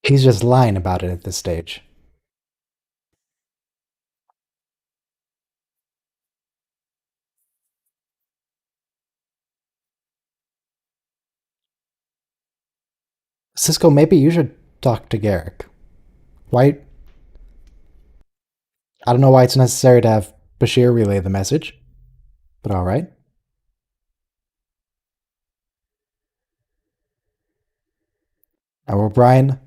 He's just lying about it at this stage. Cisco, maybe you should talk to Garrick. Why? I don't know why it's necessary to have Bashir relay the message, but alright. Now, O'Brien,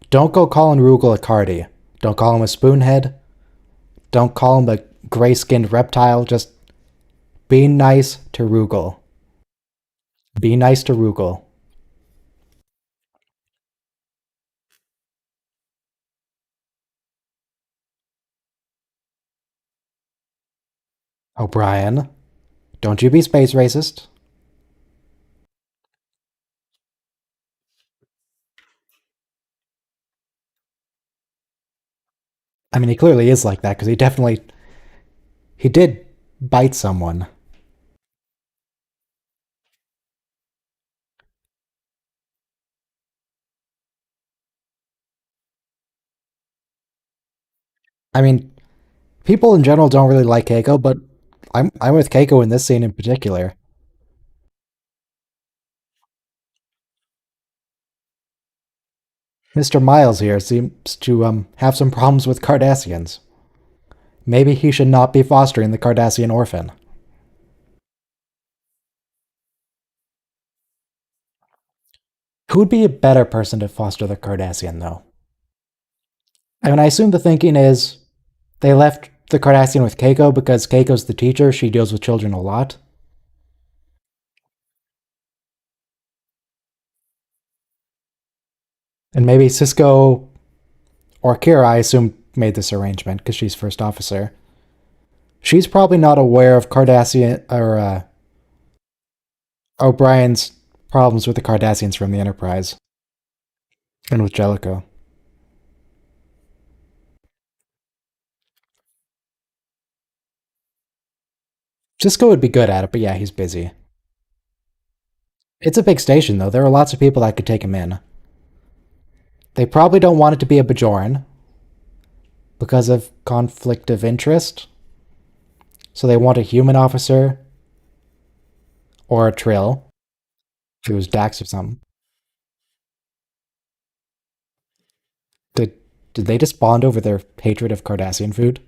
don't go calling Rugal a Cardi. Don't call him a spoonhead. Don't call him a gray skinned reptile. Just be nice to Rugal. Be nice to Rugal. O'Brien, don't you be space racist. I mean, he clearly is like that because he did bite someone. I mean, people in general don't really like Keiko, but I'm with Keiko in this scene in particular. Mr. Miles here seems to have some problems with Cardassians. Maybe he should not be fostering the Cardassian orphan. Who would be a better person to foster the Cardassian, though? I mean, I assume the thinking is they left the Cardassian with Keiko because Keiko's the teacher, she deals with children a lot. And maybe Cisco or Kira, I assume, made this arrangement because she's first officer. She's probably not aware of Cardassian or O'Brien's problems with the Cardassians from the Enterprise and with Jellicoe. Cisco would be good at it, but yeah, he's busy. It's a big station, though. There are lots of people that could take him in. They probably don't want it to be a Bajoran because of conflict of interest. So they want a human officer or a Trill, who's Dax or something. Did did they just bond over their hatred of Cardassian food?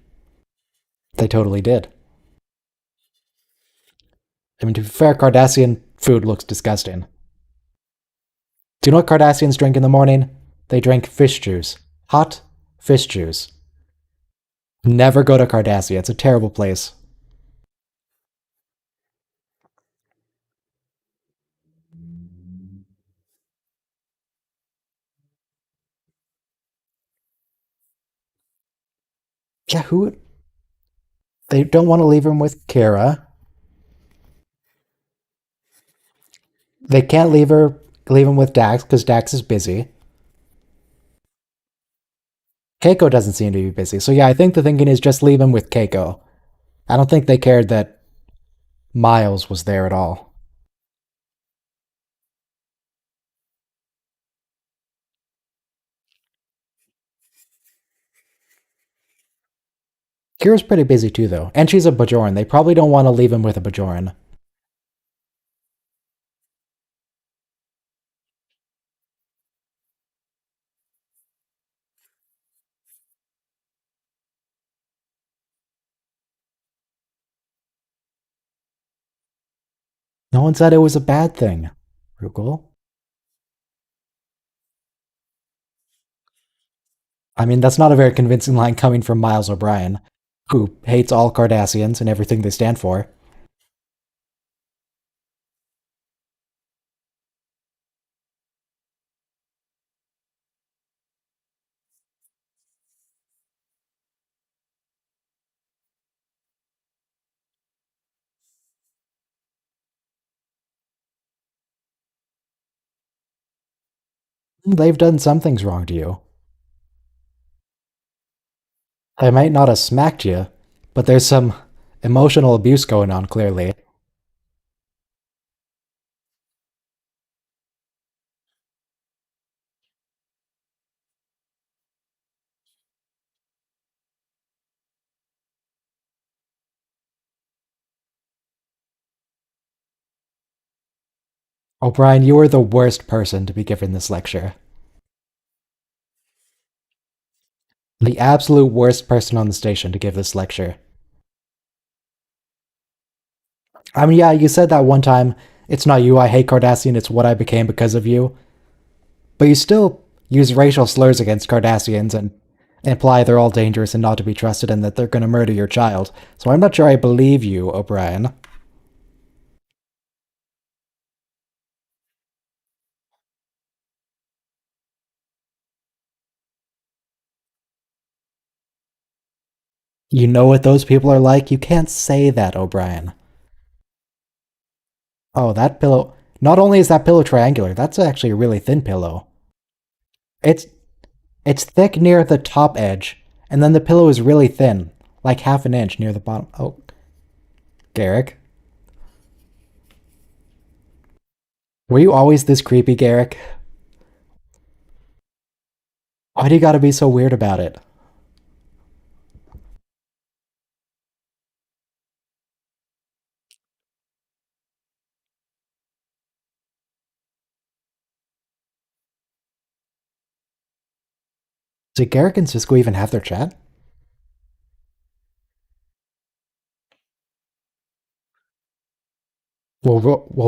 They totally did. I mean, to be fair, Cardassian food looks disgusting. Do you know what Cardassians drink in the morning? They drink fish juice. Hot fish juice. Never go to Cardassia. It's a terrible place. Yeah, who? They don't want to leave him with Kara. They can't leave him with Dax because Dax is busy. Keiko doesn't seem to be busy. So yeah, I think the thinking is just leave him with Keiko. I don't think they cared that Miles was there at all. Kira's pretty busy too, though. And she's a Bajoran. They probably don't want to leave him with a Bajoran. No one said it was a bad thing. Rugal. I mean, that's not a very convincing line coming from Miles O'Brien, who hates all Cardassians and everything they stand for. They've done some things wrong to you. They might not have smacked you, but there's some emotional abuse going on, clearly. O'Brien, you are the worst person to be given this lecture. The absolute worst person on the station to give this lecture. I mean, yeah, you said that one time. It's not you I hate, Cardassian, it's what I became because of you. But you still use racial slurs against Cardassians and imply they're all dangerous and not to be trusted and that they're going to murder your child. So I'm not sure I believe you, O'Brien. You know what those people are like? You can't say that, O'Brien. Oh, that pillow. Not only is that pillow triangular, that's actually a really thin pillow. It's it's thick near the top edge, and then the pillow is really thin, like half an inch near the bottom. Oh, Garrick. Were you always this creepy, Garrick? Why do you gotta be so weird about it? Did Garrick and Cisco even have their chat? Will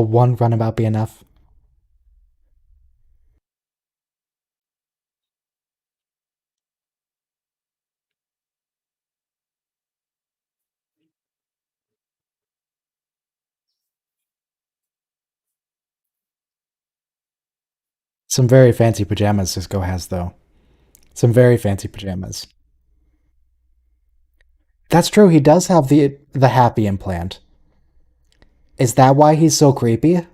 one runabout be enough? Some very fancy pajamas Cisco has, though. Some very fancy pajamas. That's true. He does have the happy implant. Is that why he's so creepy?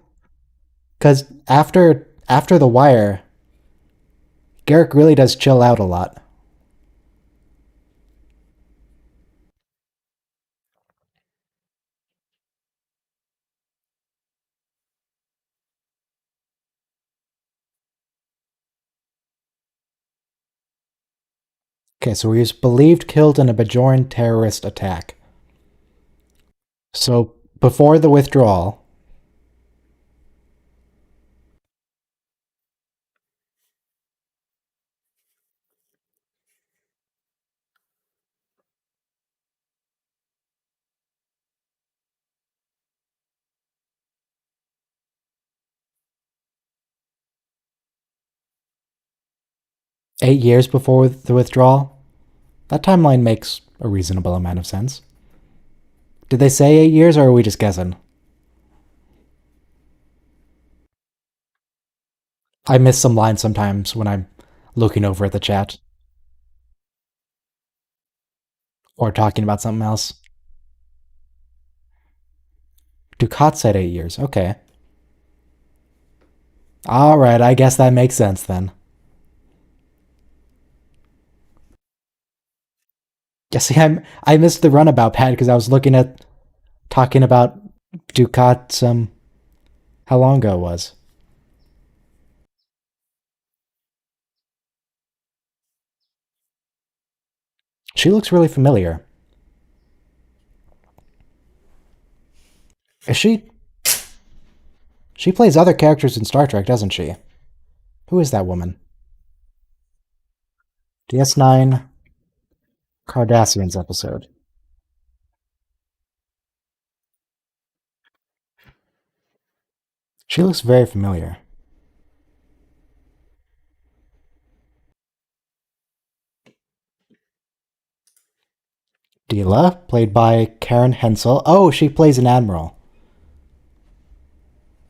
Because after the wire, Garrick really does chill out a lot. Okay, so he was believed killed in a Bajoran terrorist attack. So before the withdrawal, 8 years before the withdrawal, that timeline makes a reasonable amount of sense. Did they say 8 years, or are we just guessing? I miss some lines sometimes when I'm looking over at the chat or talking about something else. Ducat said 8 years. Okay. All right, I guess that makes sense then. Yeah, see, I missed the runabout pad because I was looking at talking about Ducat. How long ago it was? She looks really familiar. Is she? She plays other characters in Star Trek, doesn't she? Who is that woman? DS9 Cardassians episode. She looks very familiar. Dila, played by Karen Hensel. Oh, she plays an admiral.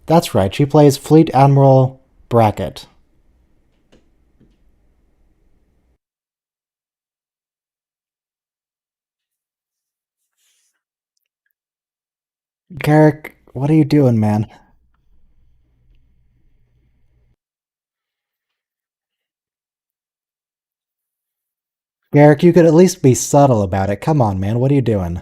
That's right, she plays Fleet Admiral Brackett. Garrick, what are you doing, man? Garrick, you could at least be subtle about it. Come on, man, what are you doing?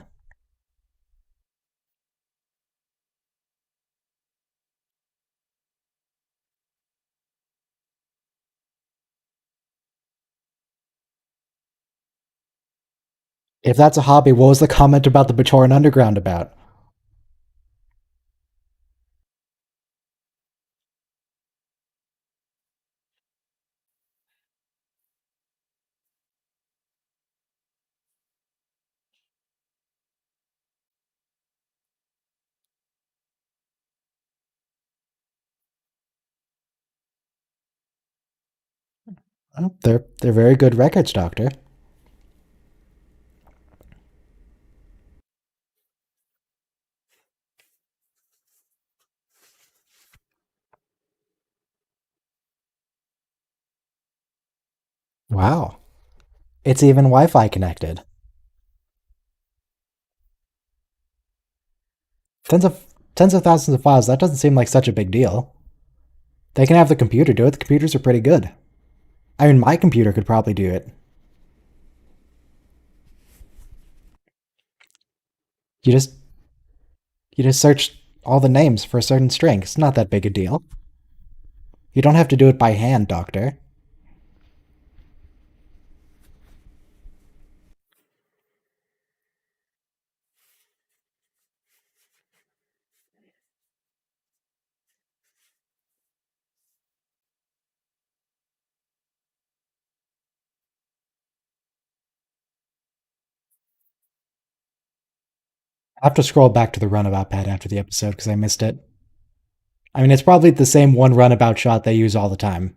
If that's a hobby, what was the comment about the Bajoran Underground about? Oh, they're very good records, Doctor. Wow. It's even Wi-Fi connected. Tens of tens of thousands of files. That doesn't seem like such a big deal. They can have the computer do it. The computers are pretty good. I mean, my computer could probably do it. You just you just search all the names for a certain string. It's not that big a deal. You don't have to do it by hand, Doctor. I have to scroll back to the runabout pad after the episode because I missed it. I mean, it's probably the same one runabout shot they use all the time.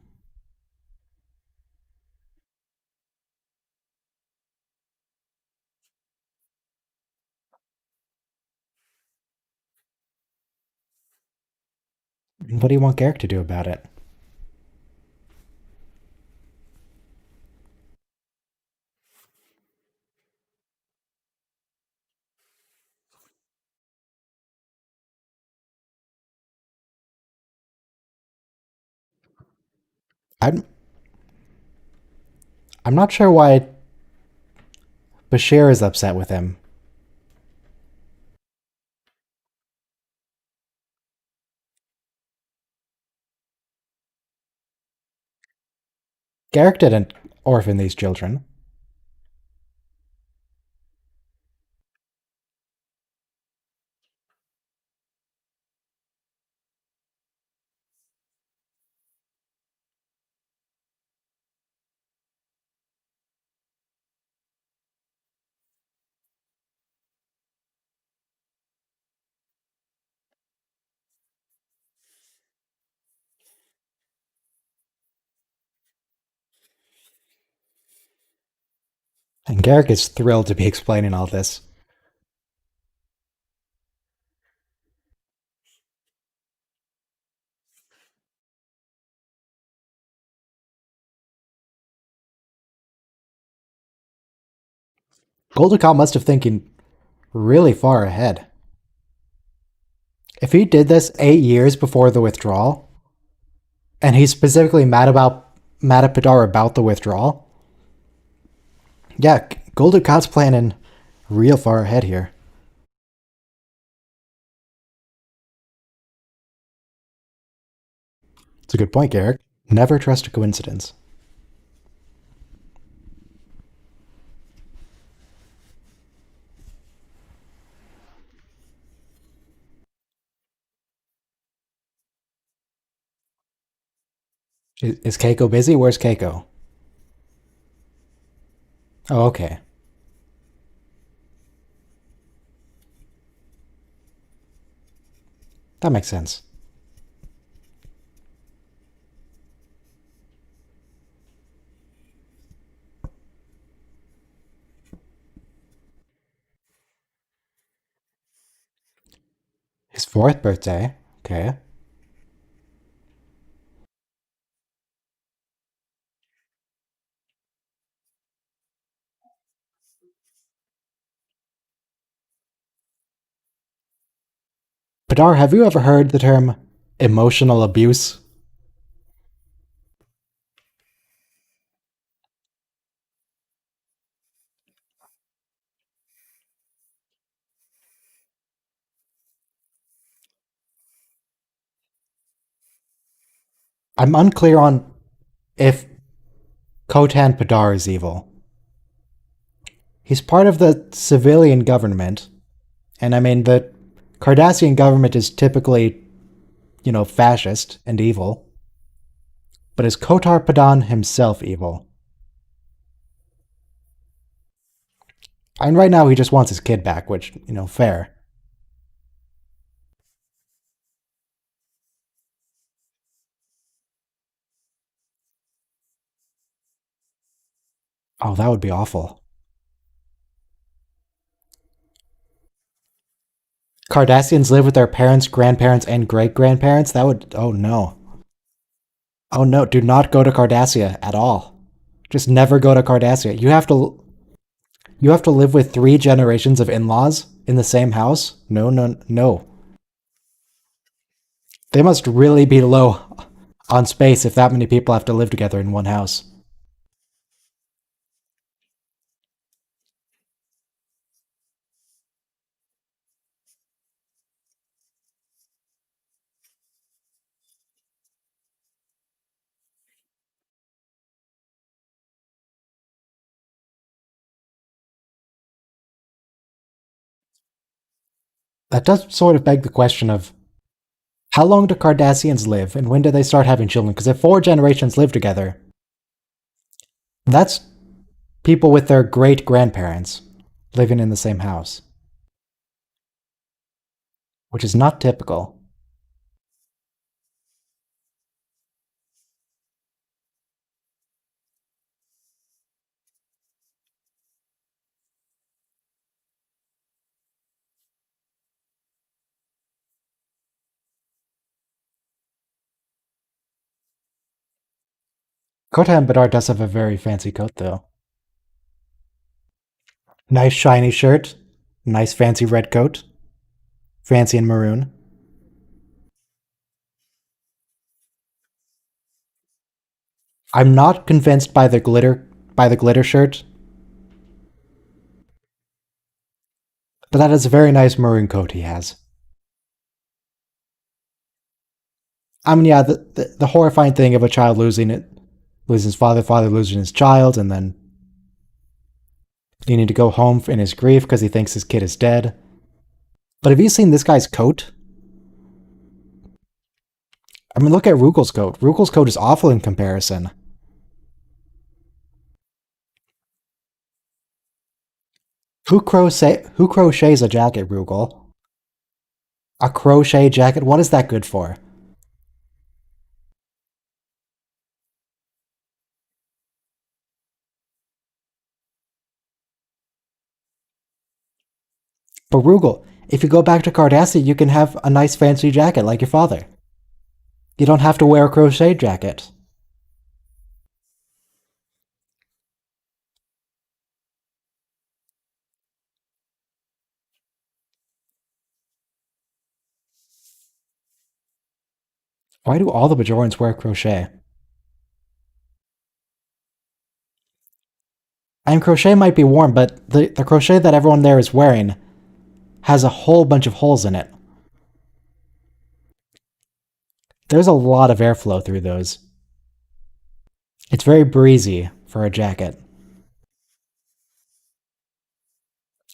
What do you want Garrick to do about it? I'm I'm not sure why Bashir is upset with him. Garrick didn't orphan these children. And Garrick is thrilled to be explaining all this. Goldacott must have thinking really far ahead. If he did this 8 years before the withdrawal, and he's specifically mad at Padar about the withdrawal, yeah, Goldacott's planning real far ahead here. It's a good point, Garrick. Never trust a coincidence. Is Keiko busy? Where's Keiko? Oh, okay. That makes sense. His fourth birthday. Okay. Padar, have you ever heard the term emotional abuse? I'm unclear on if Kotan Padar is evil. He's part of the civilian government, and I mean, the Cardassian government is typically, fascist and evil. But is Kotar Padan himself evil? And right now he just wants his kid back, which, fair. Oh, that would be awful. Cardassians live with their parents, grandparents, and great grandparents? That would. Oh no. Oh no, do not go to Cardassia at all. Just never go to Cardassia. You have to live with 3 generations of in-laws in the same house? No, no, no. They must really be low on space if that many people have to live together in one house. That does sort of beg the question of how long do Cardassians live and when do they start having children? Because if 4 generations live together, that's people with their great grandparents living in the same house, which is not typical. Kotan Badar does have a very fancy coat, though. Nice shiny shirt, nice fancy red coat, fancy and maroon. I'm not convinced by the glitter shirt, but that is a very nice maroon coat he has. I mean, yeah, the horrifying thing of a child losing his father losing his child, and then needing to go home in his grief because he thinks his kid is dead. But have you seen this guy's coat? I mean, look at Rugel's coat. Rugel's coat is awful in comparison. Who crochets a jacket, Rugel? A crochet jacket? What is that good for? But Rugel, if you go back to Cardassia, you can have a nice fancy jacket like your father. You don't have to wear a crochet jacket. Why do all the Bajorans wear crochet? And crochet might be warm, but the crochet that everyone there is wearing has a whole bunch of holes in it. There's a lot of airflow through those. It's very breezy for a jacket.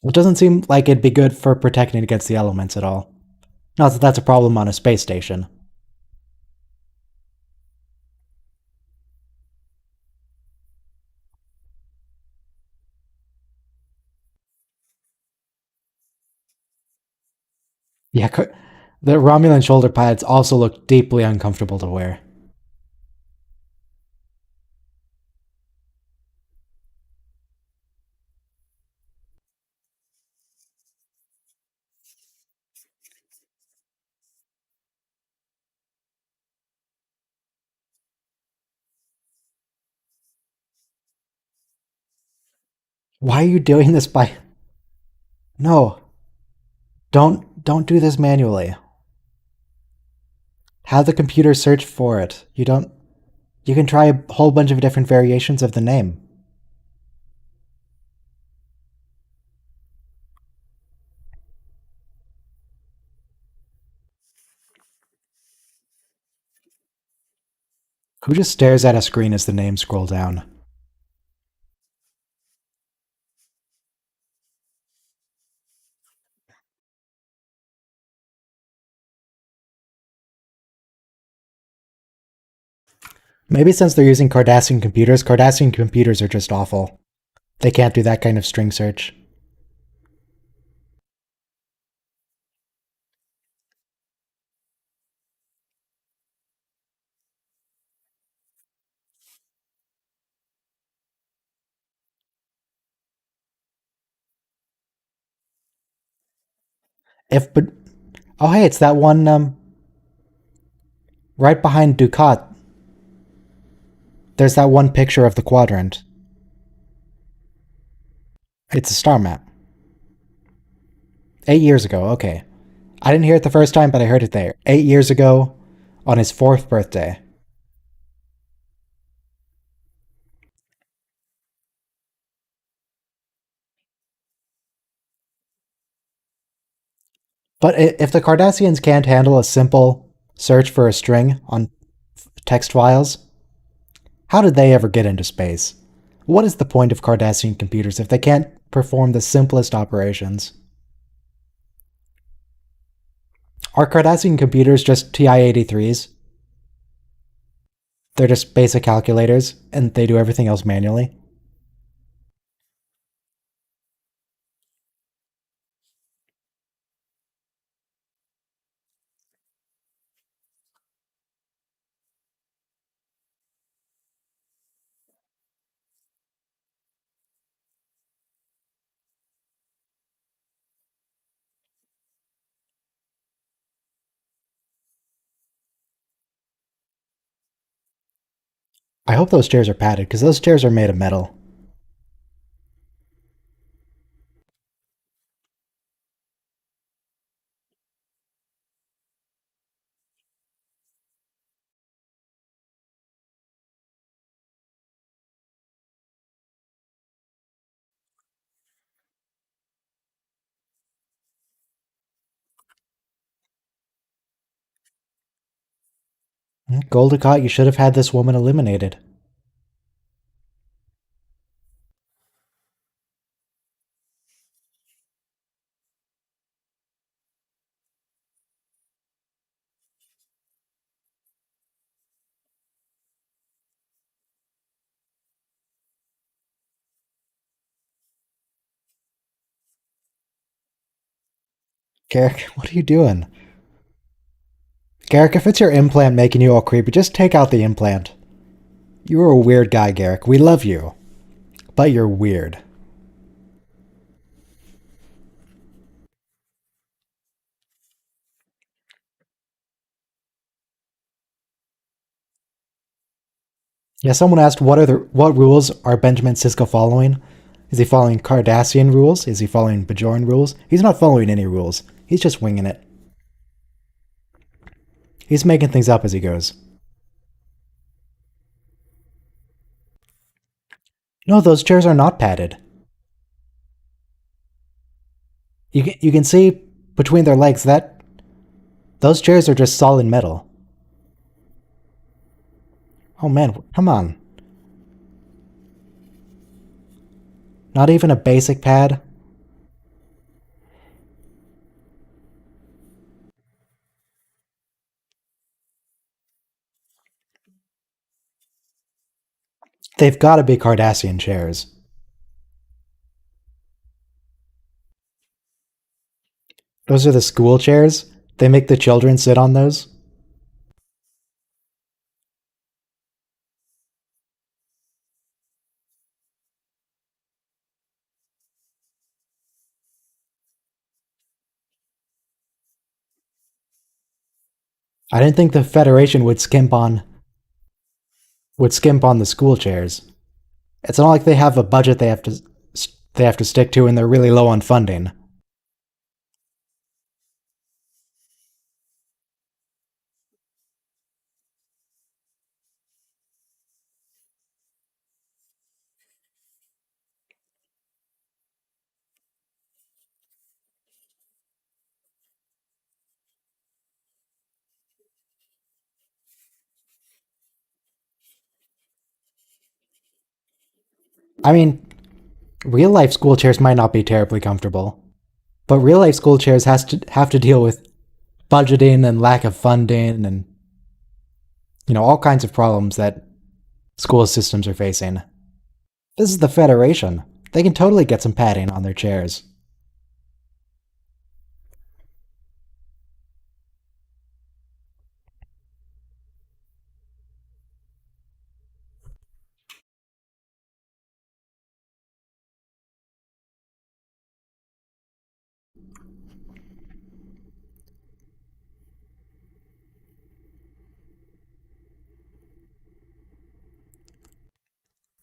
It doesn't seem like it'd be good for protecting against the elements at all. Not that that's a problem on a space station. Yeah, the Romulan shoulder pads also look deeply uncomfortable to wear. Why are you doing this by... No, don't do this manually. Have the computer search for it. You can try a whole bunch of different variations of the name. Who just stares at a screen as the names scroll down? Maybe since they're using Cardassian computers are just awful. They can't do that kind of string search. If but oh hey, it's that one right behind Ducat. There's that one picture of the quadrant. It's a star map. 8 years ago. Okay, I didn't hear it the first time, but I heard it there. 8 years ago, on his fourth birthday. But if the Cardassians can't handle a simple search for a string on text files, how did they ever get into space? What is the point of Cardassian computers if they can't perform the simplest operations? Are Cardassian computers just TI-83s? They're just basic calculators, and they do everything else manually? I hope those chairs are padded, because those chairs are made of metal. Goldicott, you should have had this woman eliminated. Garrick, what are you doing? Garrick, if it's your implant making you all creepy, just take out the implant. You're a weird guy, Garrick. We love you. But you're weird. Yeah, someone asked what rules are Benjamin Sisko following? Is he following Cardassian rules? Is he following Bajoran rules? He's not following any rules. He's just winging it. He's making things up as he goes. No, those chairs are not padded. You can see between their legs that those chairs are just solid metal. Oh man, come on. Not even a basic pad? They've got to be Cardassian chairs. Those are the school chairs? They make the children sit on those? I didn't think the Federation would skimp on the school chairs. It's not like they have a budget they have to stick to and they're really low on funding. I mean, real life school chairs might not be terribly comfortable, but real life school chairs has to have to deal with budgeting and lack of funding and all kinds of problems that school systems are facing. This is the Federation. They can totally get some padding on their chairs.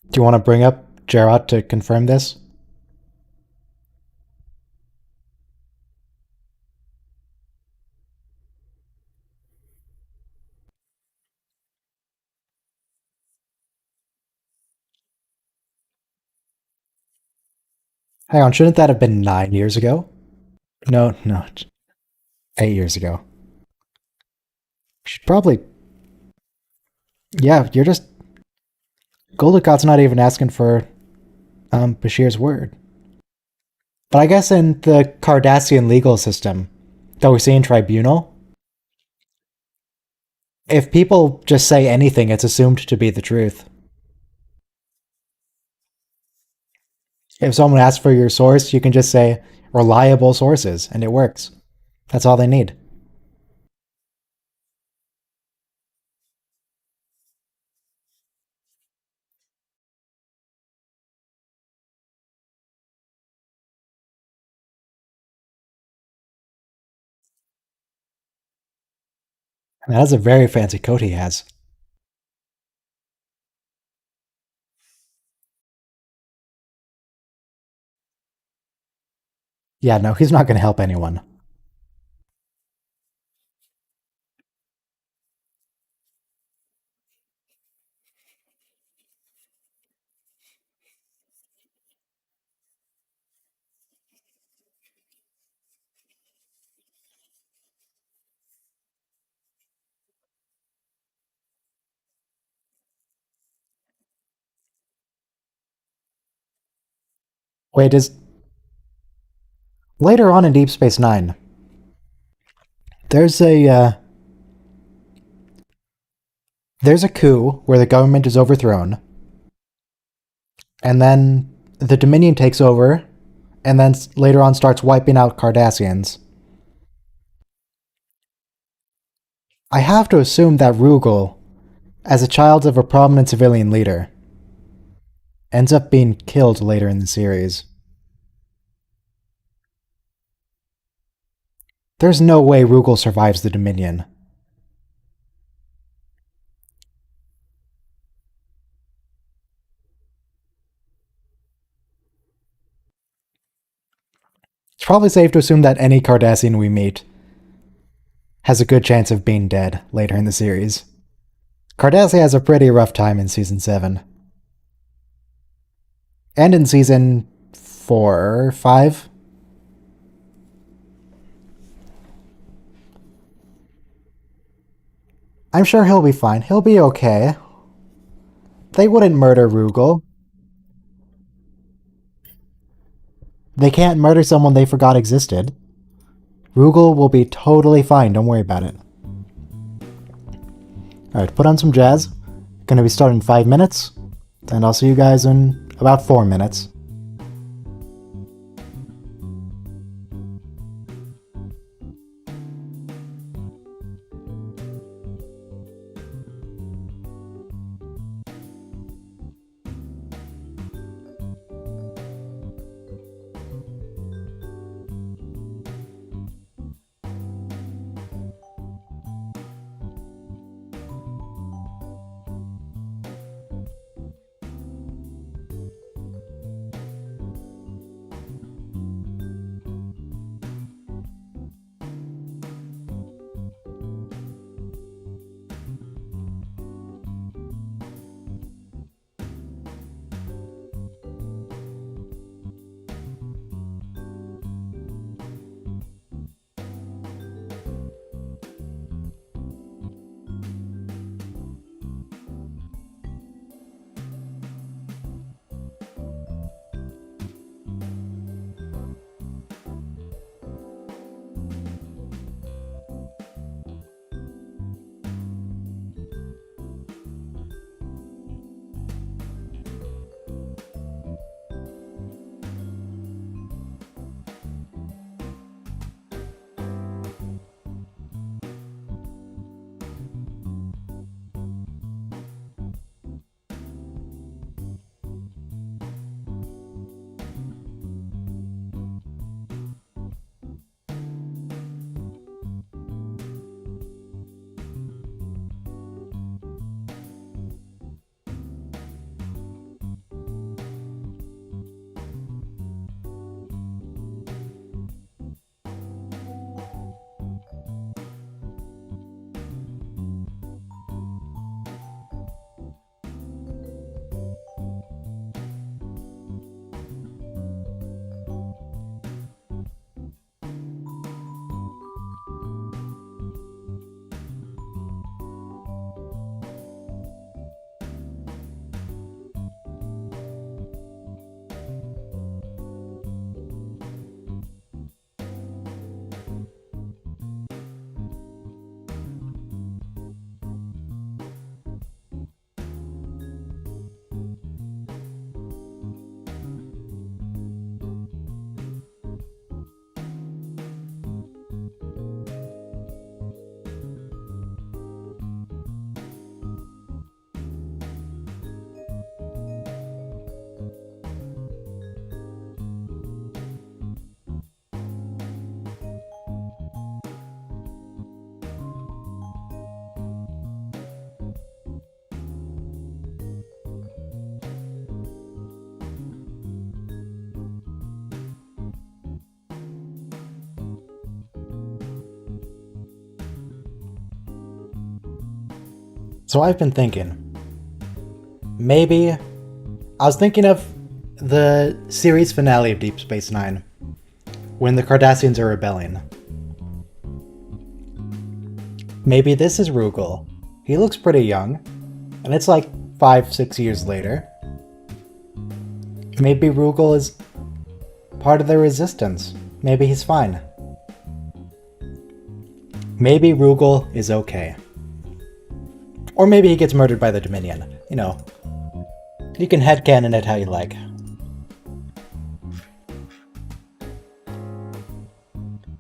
Do you want to bring up Gerard to confirm this? Hang on, shouldn't that have been 9 years ago? No, no, 8 years ago. Should probably. Yeah, you're just. Goldicot's not even asking for Bashir's word. But I guess in the Cardassian legal system that we see in Tribunal, if people just say anything, it's assumed to be the truth. If someone asks for your source, you can just say reliable sources, and it works. That's all they need. And that's a very fancy coat he has. Yeah, no, he's not going to help anyone. Wait, is later on in Deep Space Nine, there's a there's a coup where the government is overthrown, and then the Dominion takes over, and then later on starts wiping out Cardassians. I have to assume that Rugal, as a child of a prominent civilian leader, ends up being killed later in the series. There's no way Rugal survives the Dominion. It's probably safe to assume that any Cardassian we meet has a good chance of being dead later in the series. Cardassia has a pretty rough time in Season 7. And in Season 4, 5? I'm sure he'll be fine. He'll be okay. They wouldn't murder Rugal. They can't murder someone they forgot existed. Rugal will be totally fine, don't worry about it. Alright, put on some jazz. Gonna be starting in 5 minutes, and I'll see you guys in about 4 minutes. So I've been thinking, maybe I was thinking of the series finale of Deep Space Nine, when the Cardassians are rebelling. Maybe this is Rugal. He looks pretty young, and it's like 5-6 years later. Maybe Rugal is part of the resistance. Maybe he's fine. Maybe Rugal is okay. Or maybe he gets murdered by the Dominion. You know, you can headcanon it how you like.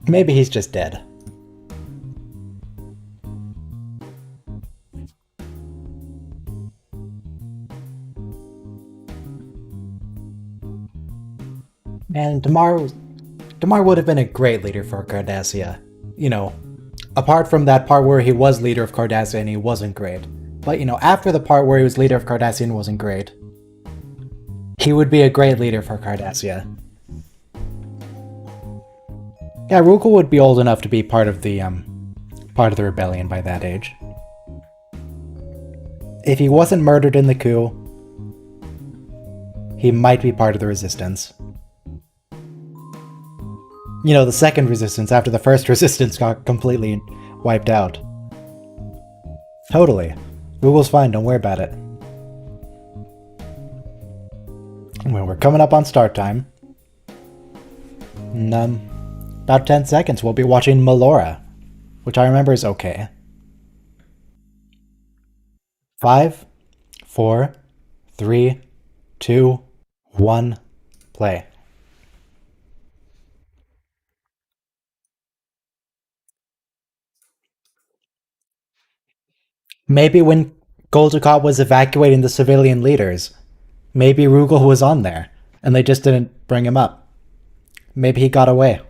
Maybe he's just dead. And Damar would have been a great leader for Cardassia. You know, apart from that part where he was leader of Cardassia and he wasn't great. But you know, after the part where he was leader of Cardassia and wasn't great, he would be a great leader for Cardassia. Yeah, Rugal would be old enough to be part of the rebellion by that age. If he wasn't murdered in the coup, he might be part of the resistance. You know, the second resistance after the first resistance got completely wiped out. Totally. Rugal's fine, don't worry about it. Well, we're coming up on start time. And, about 10 seconds we'll be watching Melora, which I remember is okay. 5, 4, 3, 2, 1, play. Maybe when Goldacott was evacuating the civilian leaders, maybe Rugal was on there, and they just didn't bring him up. Maybe he got away.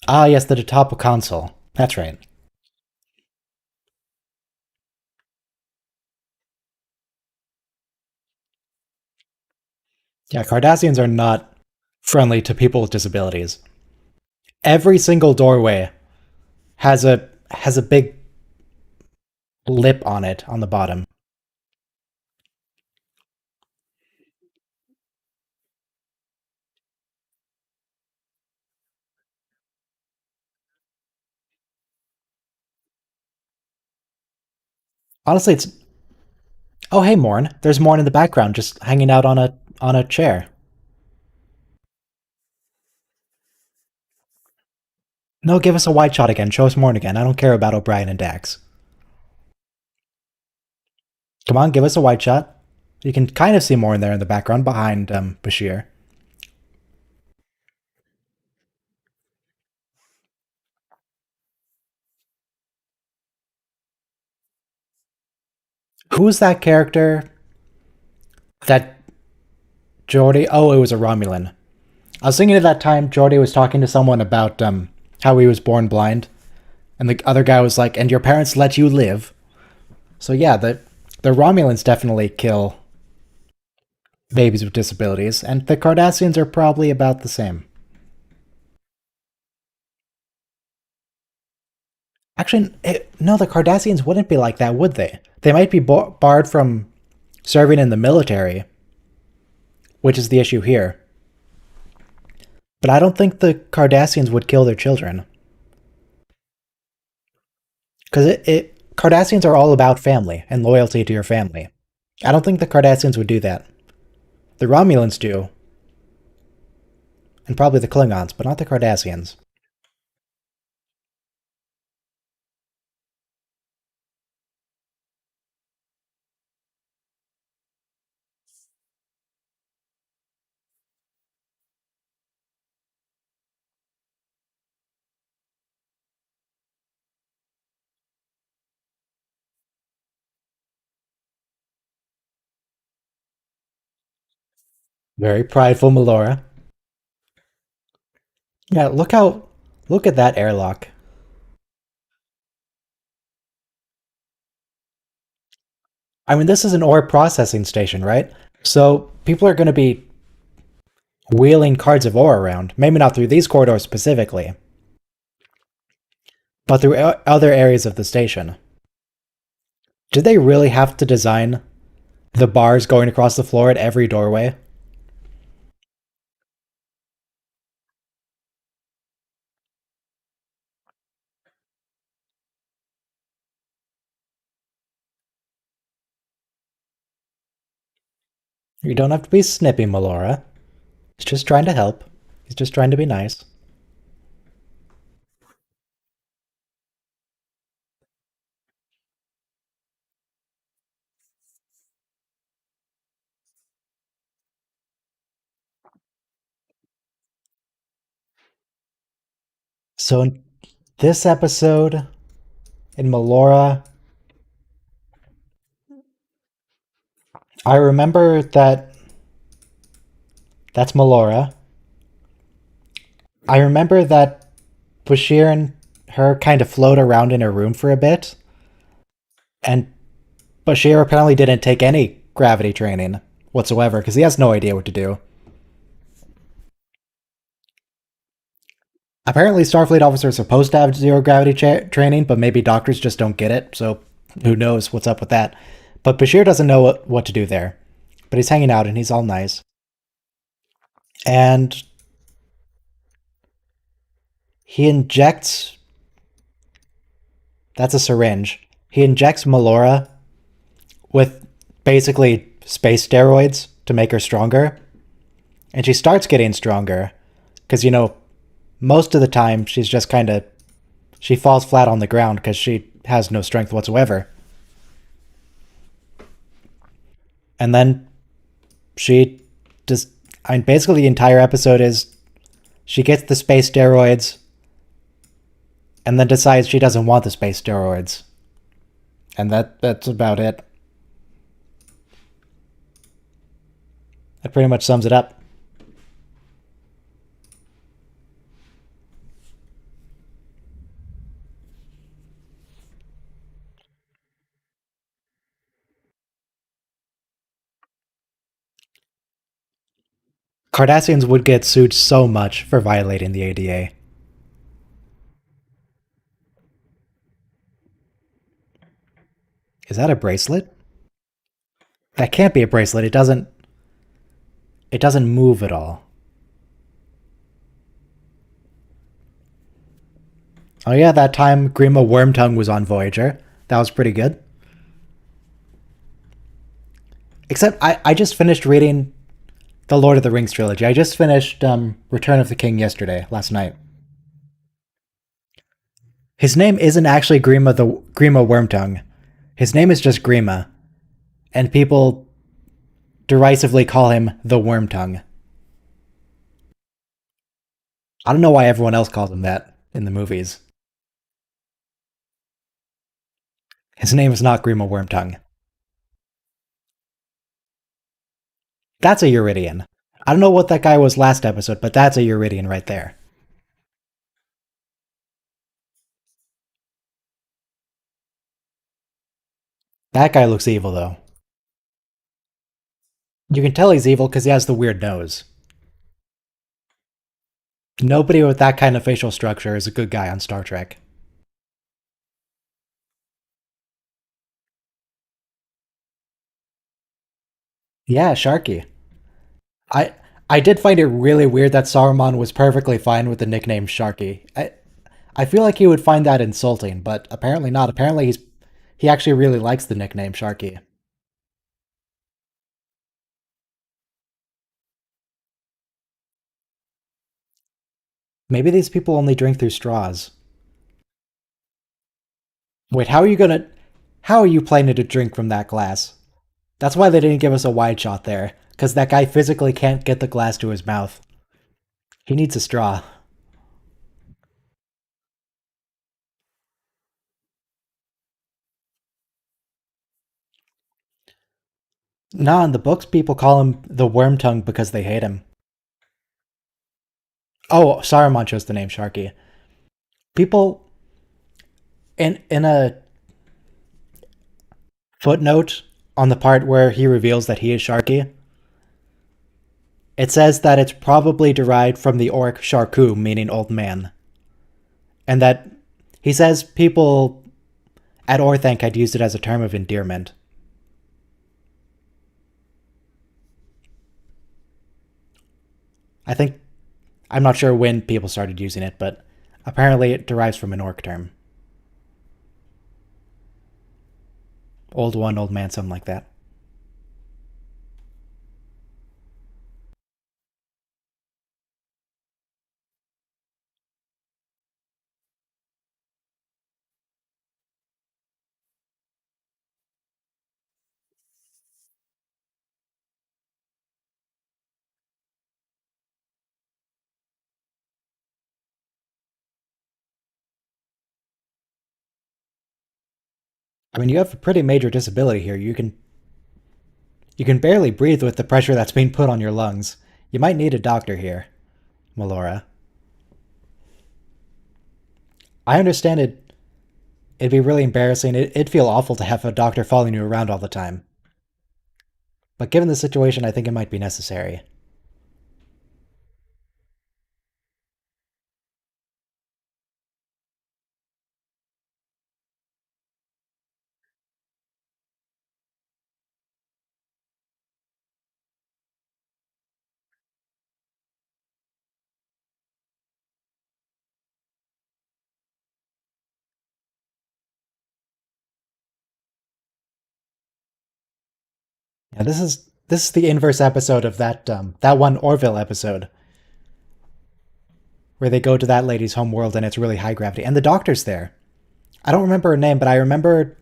Ah, yes, the Totapa console. That's right. Yeah, Cardassians are not friendly to people with disabilities. Every single doorway has a big lip on it on the bottom. Honestly, it's oh hey Morn. There's Morn in the background just hanging out on a chair. No, give us a wide shot again. Show us Morn again. I don't care about O'Brien and Dax. Come on, give us a wide shot. You can kind of see Morn there in the background behind Bashir. Who's that character? That Geordi? Oh, it was a Romulan. I was thinking at that time Geordi was talking to someone about how he was born blind, and the other guy was like, "And your parents let you live." So yeah, the Romulans definitely kill babies with disabilities, and the Cardassians are probably about the same. Actually, no, the Cardassians wouldn't be like that, would they? They might be barred from serving in the military, which is the issue here. But I don't think the Cardassians would kill their children. Because Cardassians are all about family and loyalty to your family. I don't think the Cardassians would do that. The Romulans do. And probably the Klingons, but not the Cardassians. Very prideful Melora. Yeah, look at that airlock. I mean, this is an ore processing station, right? So people are going to be wheeling cards of ore around. Maybe not through these corridors specifically, but through other areas of the station. Did they really have to design the bars going across the floor at every doorway? You don't have to be snippy, Melora. He's just trying to help. He's just trying to be nice. So in this episode, in Melora, I remember that that's Melora. I remember that Bashir and her kind of float around in her room for a bit, and Bashir apparently didn't take any gravity training whatsoever because he has no idea what to do. Apparently, Starfleet officers are supposed to have zero gravity training, but maybe doctors just don't get it, so who knows what's up with that. But Bashir doesn't know what to do there. But he's hanging out and he's all nice. And he injects. That's a syringe. He injects Melora with basically space steroids to make her stronger. And she starts getting stronger. Because, most of the time she's just kind of. She falls flat on the ground because she has no strength whatsoever. And then she just. Basically, the entire episode is she gets the space steroids and then decides she doesn't want the space steroids. And that's about it. That pretty much sums it up. Cardassians would get sued so much for violating the ADA. Is that a bracelet? That can't be a bracelet. It doesn't. It doesn't move at all. Oh yeah, that time Grima Wormtongue was on Voyager. That was pretty good. Except I just finished reading the Lord of the Rings trilogy. I just finished Return of the King last night. His name isn't actually Grima Wormtongue. His name is just Grima, and people derisively call him the Wormtongue. I don't know why everyone else calls him that in the movies. His name is not Grima Wormtongue. That's a Euridian. I don't know what that guy was last episode, but that's a Euridian right there. That guy looks evil, though. You can tell he's evil because he has the weird nose. Nobody with that kind of facial structure is a good guy on Star Trek. Yeah, Sharky. I I did find it really weird that Saruman was perfectly fine with the nickname Sharky. I feel like he would find that insulting, but apparently not. Apparently he actually really likes the nickname Sharky. Maybe these people only drink through straws. Wait, how are you planning to drink from that glass? That's why they didn't give us a wide shot there, because that guy physically can't get the glass to his mouth. He needs a straw. Nah, in the books, people call him the Worm Tongue because they hate him. Oh, Saruman chose the name Sharky. People in a footnote on the part where he reveals that he is Sharky, It says that it's probably derived from the orc Sharku, meaning old man. And that he says people at Orthanc had used it as a term of endearment. I think, I'm not sure when people started using it, but apparently it derives from an orc term. Old one, old man, something like that. I mean, you have a pretty major disability here. You can barely breathe with the pressure that's being put on your lungs. You might need a doctor here, Melora. I understand it'd be really embarrassing. It'd feel awful to have a doctor following you around all the time. But given the situation, I think it might be necessary. Yeah, this is the inverse episode of that one Orville episode where they go to that lady's home world and it's really high gravity, and the doctor's there. I don't remember her name, but I remember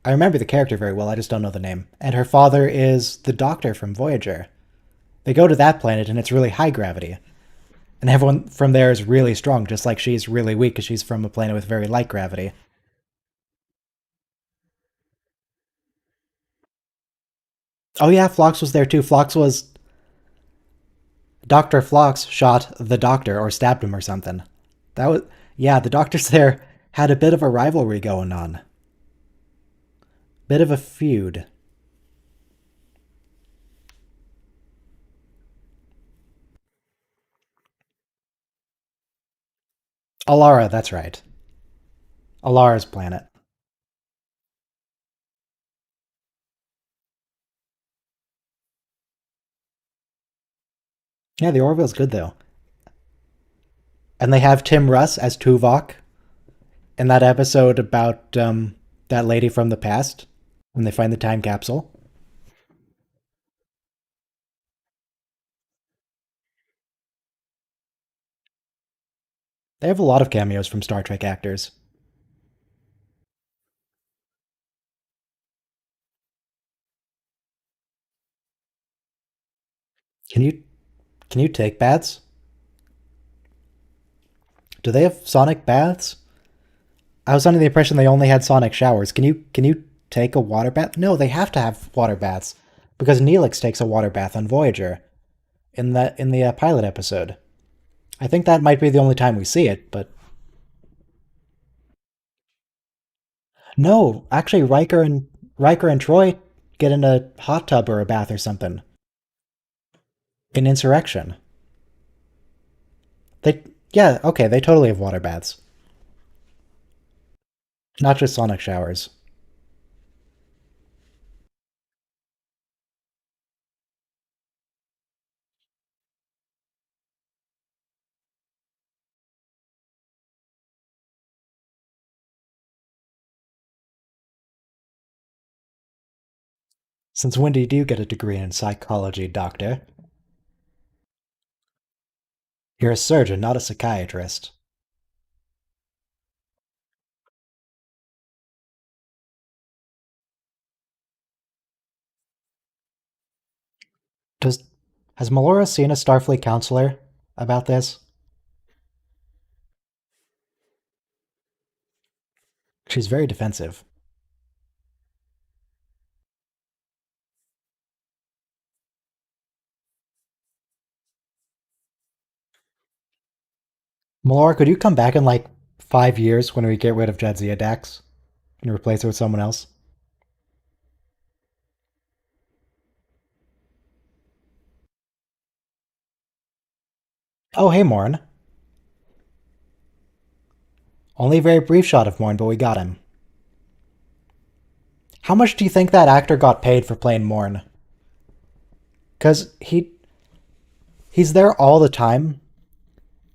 the character very well. I just don't know the name. And her father is the doctor from Voyager. They go to that planet and it's really high gravity, and everyone from there is really strong, just like she's really weak because she's from a planet with very light gravity. Oh yeah, Phlox was there too. Phlox was Dr. Phlox shot the doctor or stabbed him or something. That was yeah, the doctors there had a bit of a rivalry going on. Bit of a feud. Alara, that's right. Alara's planet. Yeah, the Orville's good though. And they have Tim Russ as Tuvok in that episode about that lady from the past when they find the time capsule. They have a lot of cameos from Star Trek actors. Can you can you take baths? Do they have sonic baths? I was under the impression they only had sonic showers. Can you take a water bath? No, they have to have water baths because Neelix takes a water bath on Voyager in the pilot episode. I think that might be the only time we see it, but no, actually Riker and Troy get in a hot tub or a bath or something in Insurrection. They yeah, okay, they totally have water baths, not just sonic showers. Since when did you get a degree in psychology, doctor? You're a surgeon, not a psychiatrist. Does has Melora seen a Starfleet counselor about this? She's very defensive. Melora, could you come back in like 5 years when we get rid of Jadzia Dax and replace her with someone else? Oh, hey, Morn. Only a very brief shot of Morn, but we got him. How much do you think that actor got paid for playing Morn? Because he's there all the time,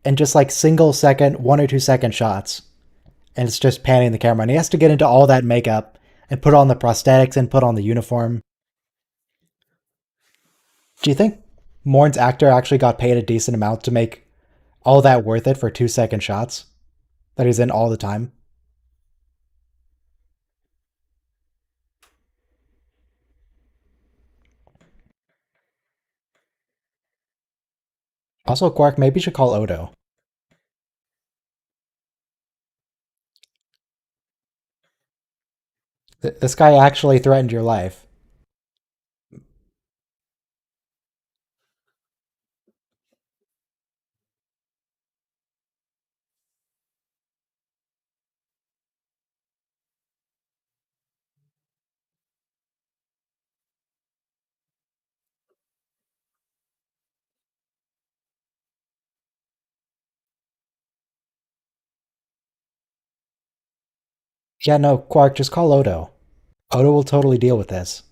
and just like single second, 1 or 2 second shots, and it's just panning the camera, and he has to get into all that makeup and put on the prosthetics and put on the uniform. Do you think Morn's actor actually got paid a decent amount to make all that worth it for 2 second shots that he's in all the time? Also, Quark, maybe you should call Odo. This guy actually threatened your life. Yeah, no, Quark, just call Odo. Odo will totally deal with this.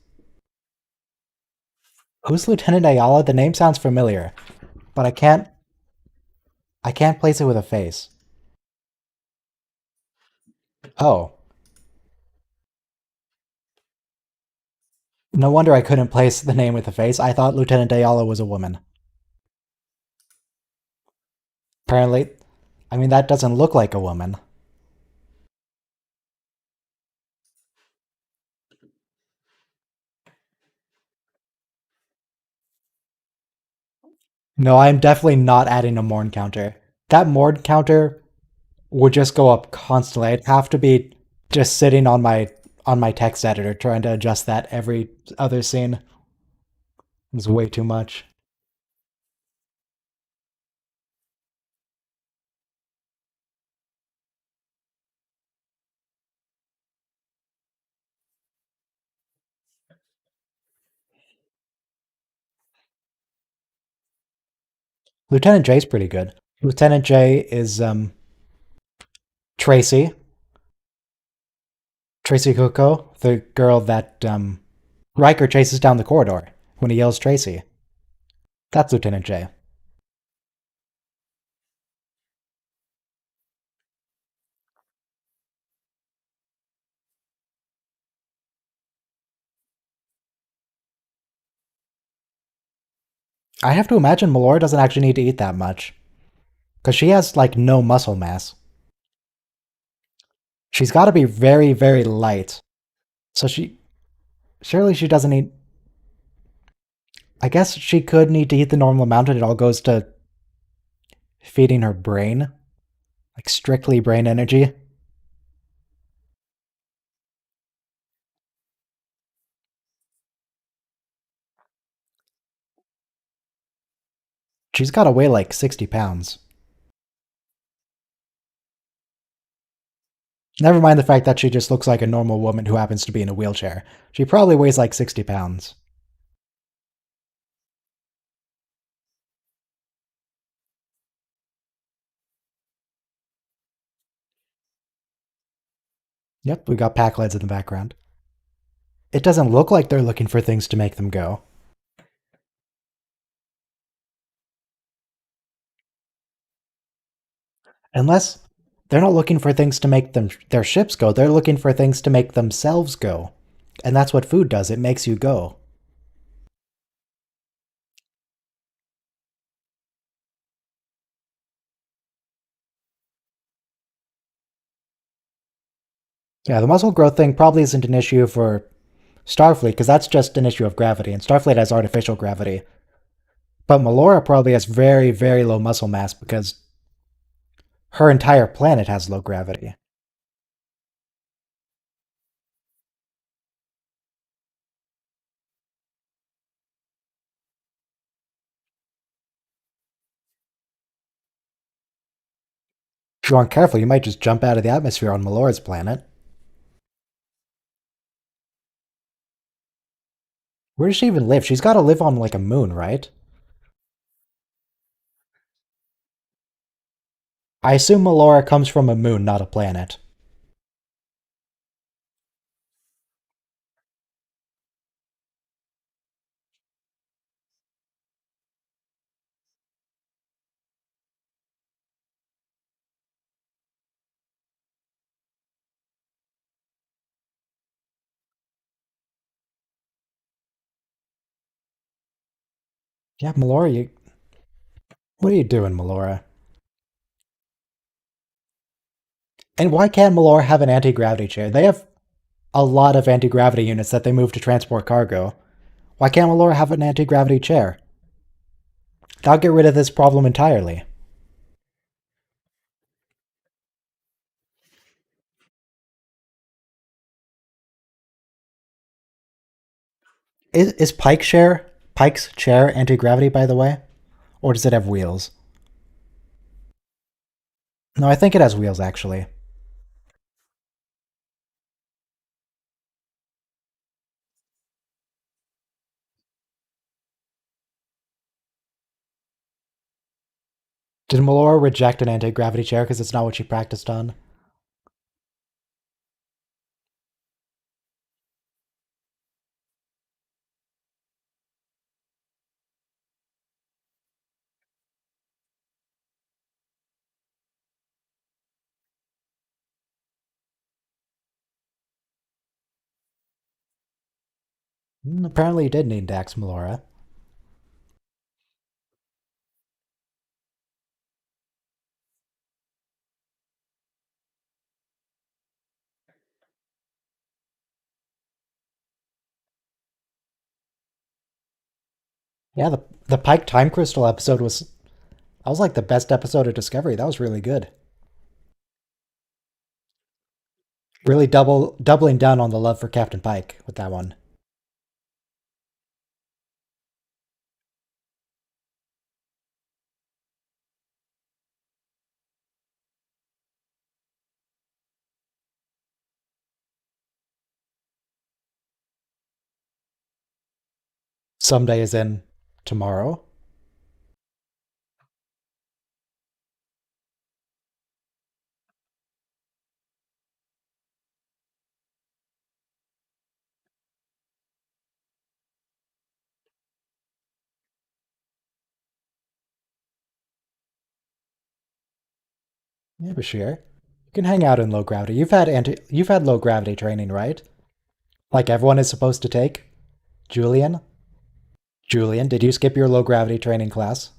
Who's Lieutenant Ayala? The name sounds familiar, but I can't place it with a face. Oh, no wonder I couldn't place the name with a face. I thought Lieutenant Ayala was a woman. Apparently, I mean, that doesn't look like a woman. No, I'm definitely not adding a Morn counter. That Morn counter would just go up constantly. I'd have to be just sitting on my text editor trying to adjust that every other scene. It's way too much. Lieutenant J's pretty good. Lieutenant J is Tracy. Tracy Coco, the girl that Riker chases down the corridor when he yells Tracy. That's Lieutenant J. I have to imagine Melora doesn't actually need to eat that much. Because she has, like, no muscle mass. She's got to be very, very light. So surely she doesn't need. I guess she could need to eat the normal amount, and it all goes to feeding her brain. Like, strictly brain energy. She's got to weigh like 60 pounds. Never mind the fact that she just looks like a normal woman who happens to be in a wheelchair. She probably weighs like 60 pounds. Yep, we got pack lids in the background. It doesn't look like they're looking for things to make them go. Unless they're not looking for things to make their ships go, they're looking for things to make themselves go. And that's what food does, it makes you go. Yeah, the muscle growth thing probably isn't an issue for Starfleet, because that's just an issue of gravity, and Starfleet has artificial gravity. But Melora probably has very, very low muscle mass because her entire planet has low gravity. If you aren't careful, you might just jump out of the atmosphere on Melora's planet. Where does she even live? She's got to live on like a moon, right? I assume Melora comes from a moon, not a planet. Yeah, Melora, what are you doing, Melora? And why can't Melora have an anti-gravity chair? They have a lot of anti-gravity units that they move to transport cargo. Why can't Melora have an anti-gravity chair? That'll get rid of this problem entirely. Is Pike's chair anti-gravity, by the way? Or does it have wheels? No, I think it has wheels, actually. Did Melora reject an anti-gravity chair because it's not what she practiced on? Apparently you did need Dax, Melora. Yeah, the Pike Time Crystal episode was that was like the best episode of Discovery. That was really good. Really doubling down on the love for Captain Pike with that one. Someday is in tomorrow. Yeah, Bashir. You can hang out in low gravity. You've had low gravity training, right? Like everyone is supposed to take. Julian? Julian, did you skip your low gravity training class?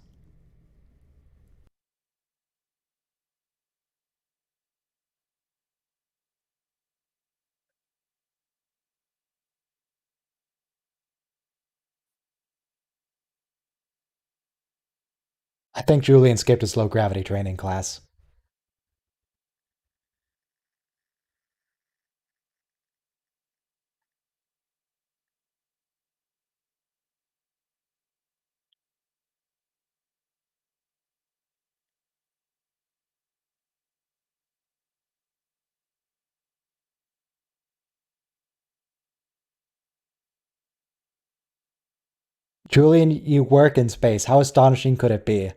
I think Julian skipped his low gravity training class. Julian, you work in space. How astonishing could it be?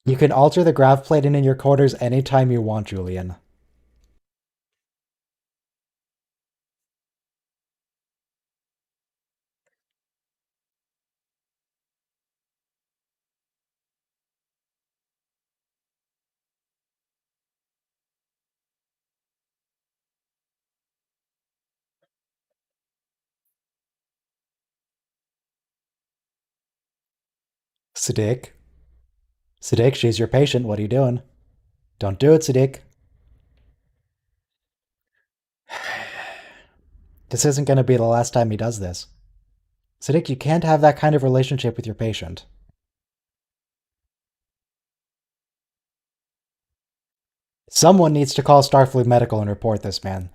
You can alter the grav plating in your quarters anytime you want, Julian. Siddiq. Siddiq, she's your patient. What are you doing? Don't do it, Siddiq. This isn't going to be the last time he does this. Siddiq, you can't have that kind of relationship with your patient. Someone needs to call Starfleet Medical and report this man.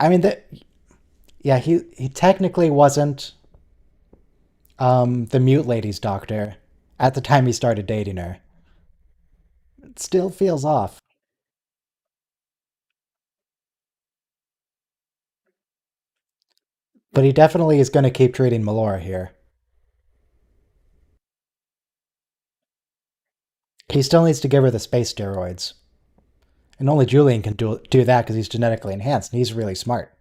I mean, yeah, he technically wasn't the mute lady's doctor at the time he started dating her. It still feels off. But he definitely is going to keep treating Melora here. He still needs to give her the space steroids. And only Julian can do that because he's genetically enhanced and he's really smart.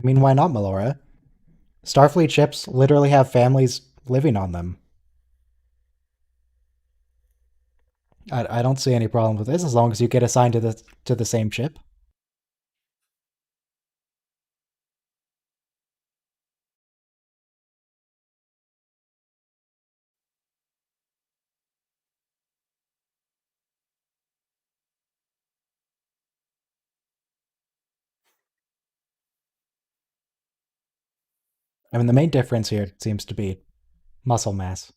I mean, why not, Melora? Starfleet ships literally have families living on them. I don't see any problem with this as long as you get assigned to the same ship. I mean, the main difference here seems to be muscle mass.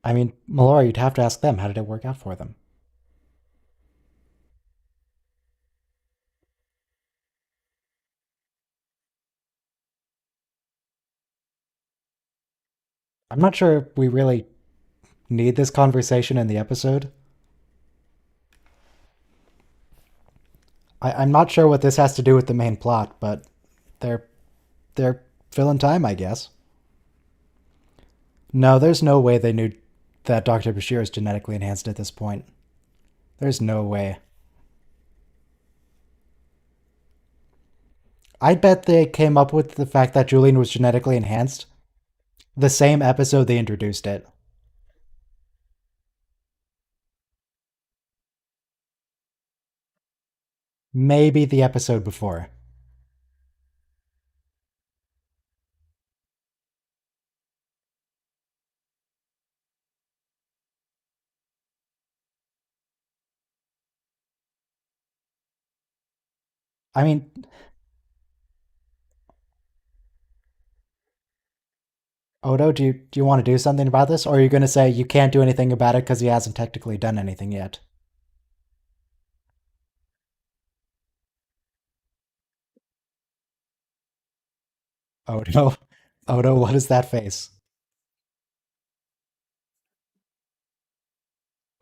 I mean, Melora, you'd have to ask them how did it work out for them. I'm not sure if we really need this conversation in the episode. I'm not sure what this has to do with the main plot, but they're they're filling time, I guess. No, there's no way they knew that Dr. Bashir is genetically enhanced at this point. There's no way. I bet they came up with the fact that Julian was genetically enhanced the same episode they introduced it. Maybe the episode before. I mean, Odo, do you want to do something about this, or are you going to say you can't do anything about it because he hasn't technically done anything yet? Odo, Odo, what is that face?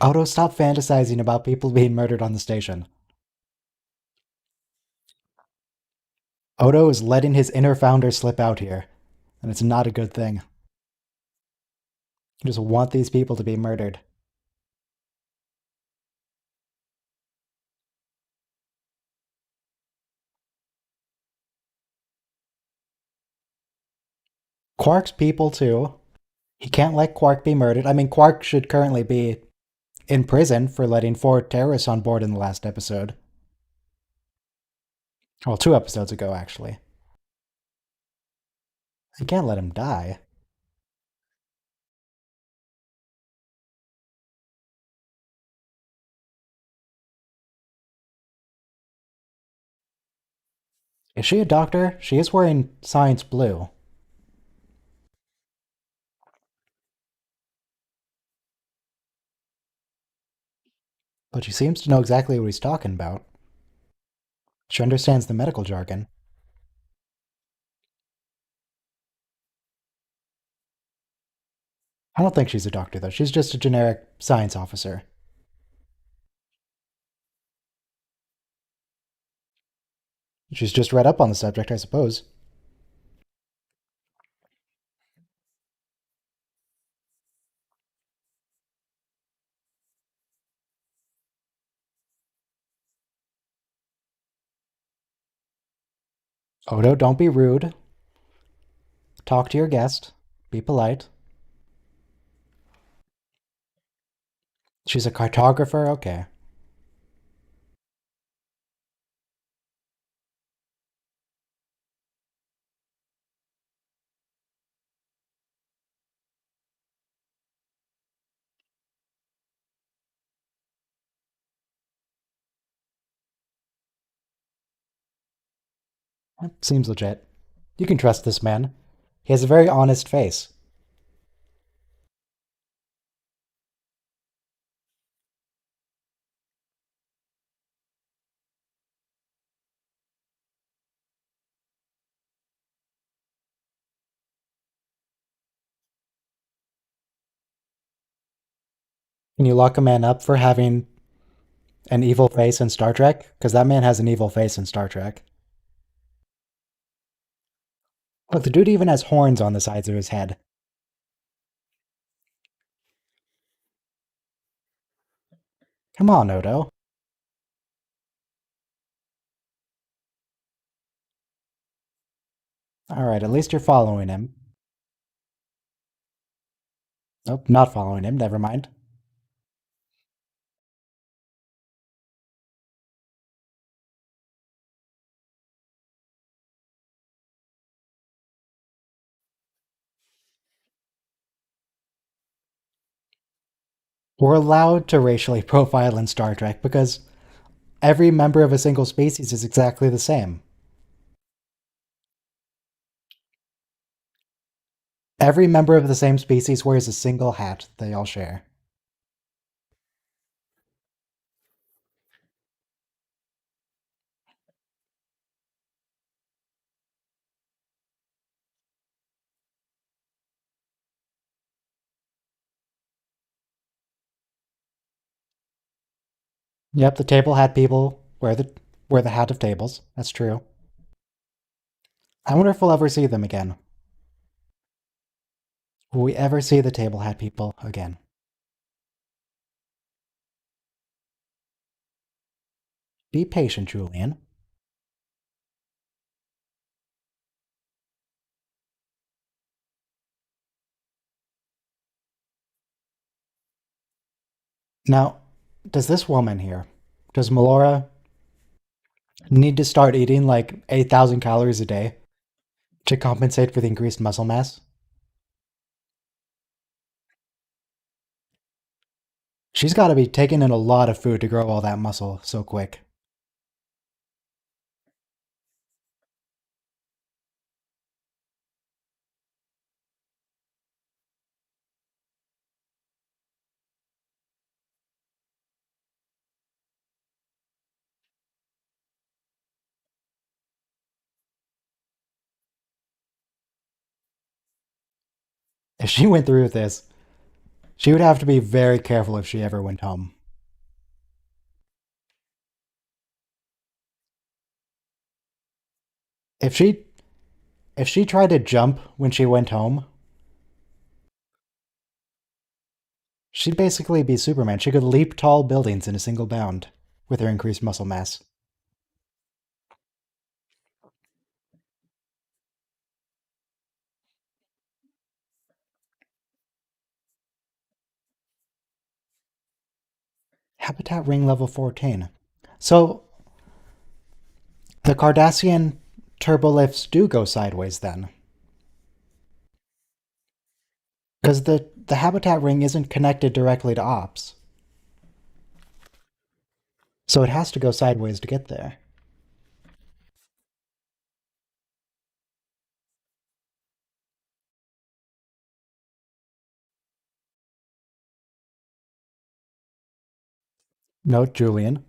Odo, stop fantasizing about people being murdered on the station. Odo is letting his inner founder slip out here, and it's not a good thing. You just want these people to be murdered. Quark's people, too. He can't let Quark be murdered. I mean, Quark should currently be in prison for letting 4 terrorists on board in the last episode. Well, 2 episodes ago, actually. He can't let him die. Is she a doctor? She is wearing science blue. But she seems to know exactly what he's talking about. She understands the medical jargon. I don't think she's a doctor, though. She's just a generic science officer. She's just read up on the subject, I suppose. Odo, don't be rude. Talk to your guest. Be polite. She's a cartographer? Okay. Seems legit. You can trust this man. He has a very honest face. Can you lock a man up for having an evil face in Star Trek? Because that man has an evil face in Star Trek. Look, the dude even has horns on the sides of his head. Come on, Odo. Alright, at least you're following him. Nope, not following him, never mind. We're allowed to racially profile in Star Trek because every member of a single species is exactly the same. Every member of the same species wears a single hat they all share. Yep, the table hat people wear the hat of tables. That's true. I wonder if we'll ever see them again. Will we ever see the table hat people again? Be patient, Julian. Now, does this woman here, does Melora need to start eating like 8,000 calories a day to compensate for the increased muscle mass? She's got to be taking in a lot of food to grow all that muscle so quick. If she went through with this, she would have to be very careful if she ever went home. If she if she tried to jump when she went home, she'd basically be Superman. She could leap tall buildings in a single bound with her increased muscle mass. Habitat ring level 14. So the Cardassian turbolifts do go sideways then. Because the habitat ring isn't connected directly to ops. So it has to go sideways to get there. Note Julian.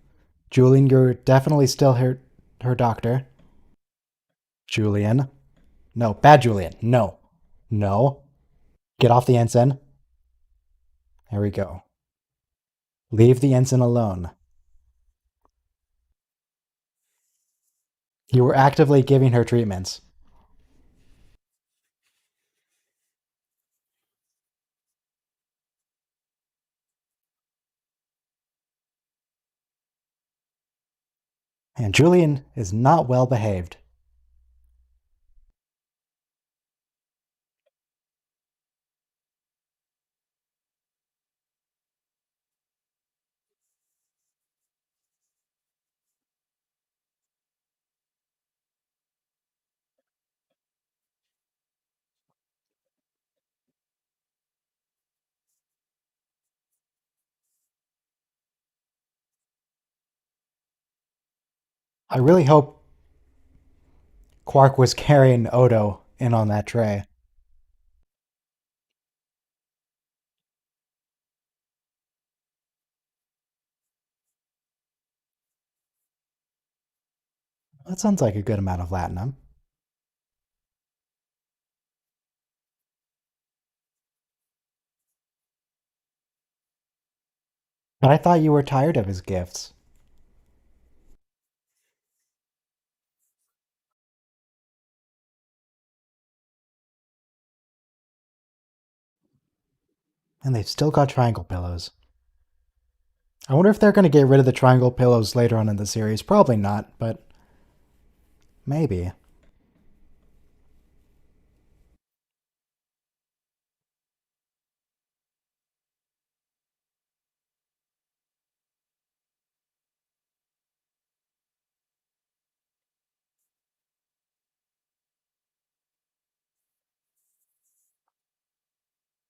Julian, you're definitely still her doctor. Julian. No, bad Julian. No. No. Get off the ensign. There we go. Leave the ensign alone. You were actively giving her treatments. And Julian is not well behaved. I really hope Quark was carrying Odo in on that tray. That sounds like a good amount of latinum. But I thought you were tired of his gifts. And they've still got triangle pillows. I wonder if they're going to get rid of the triangle pillows later on in the series. Probably not, but maybe.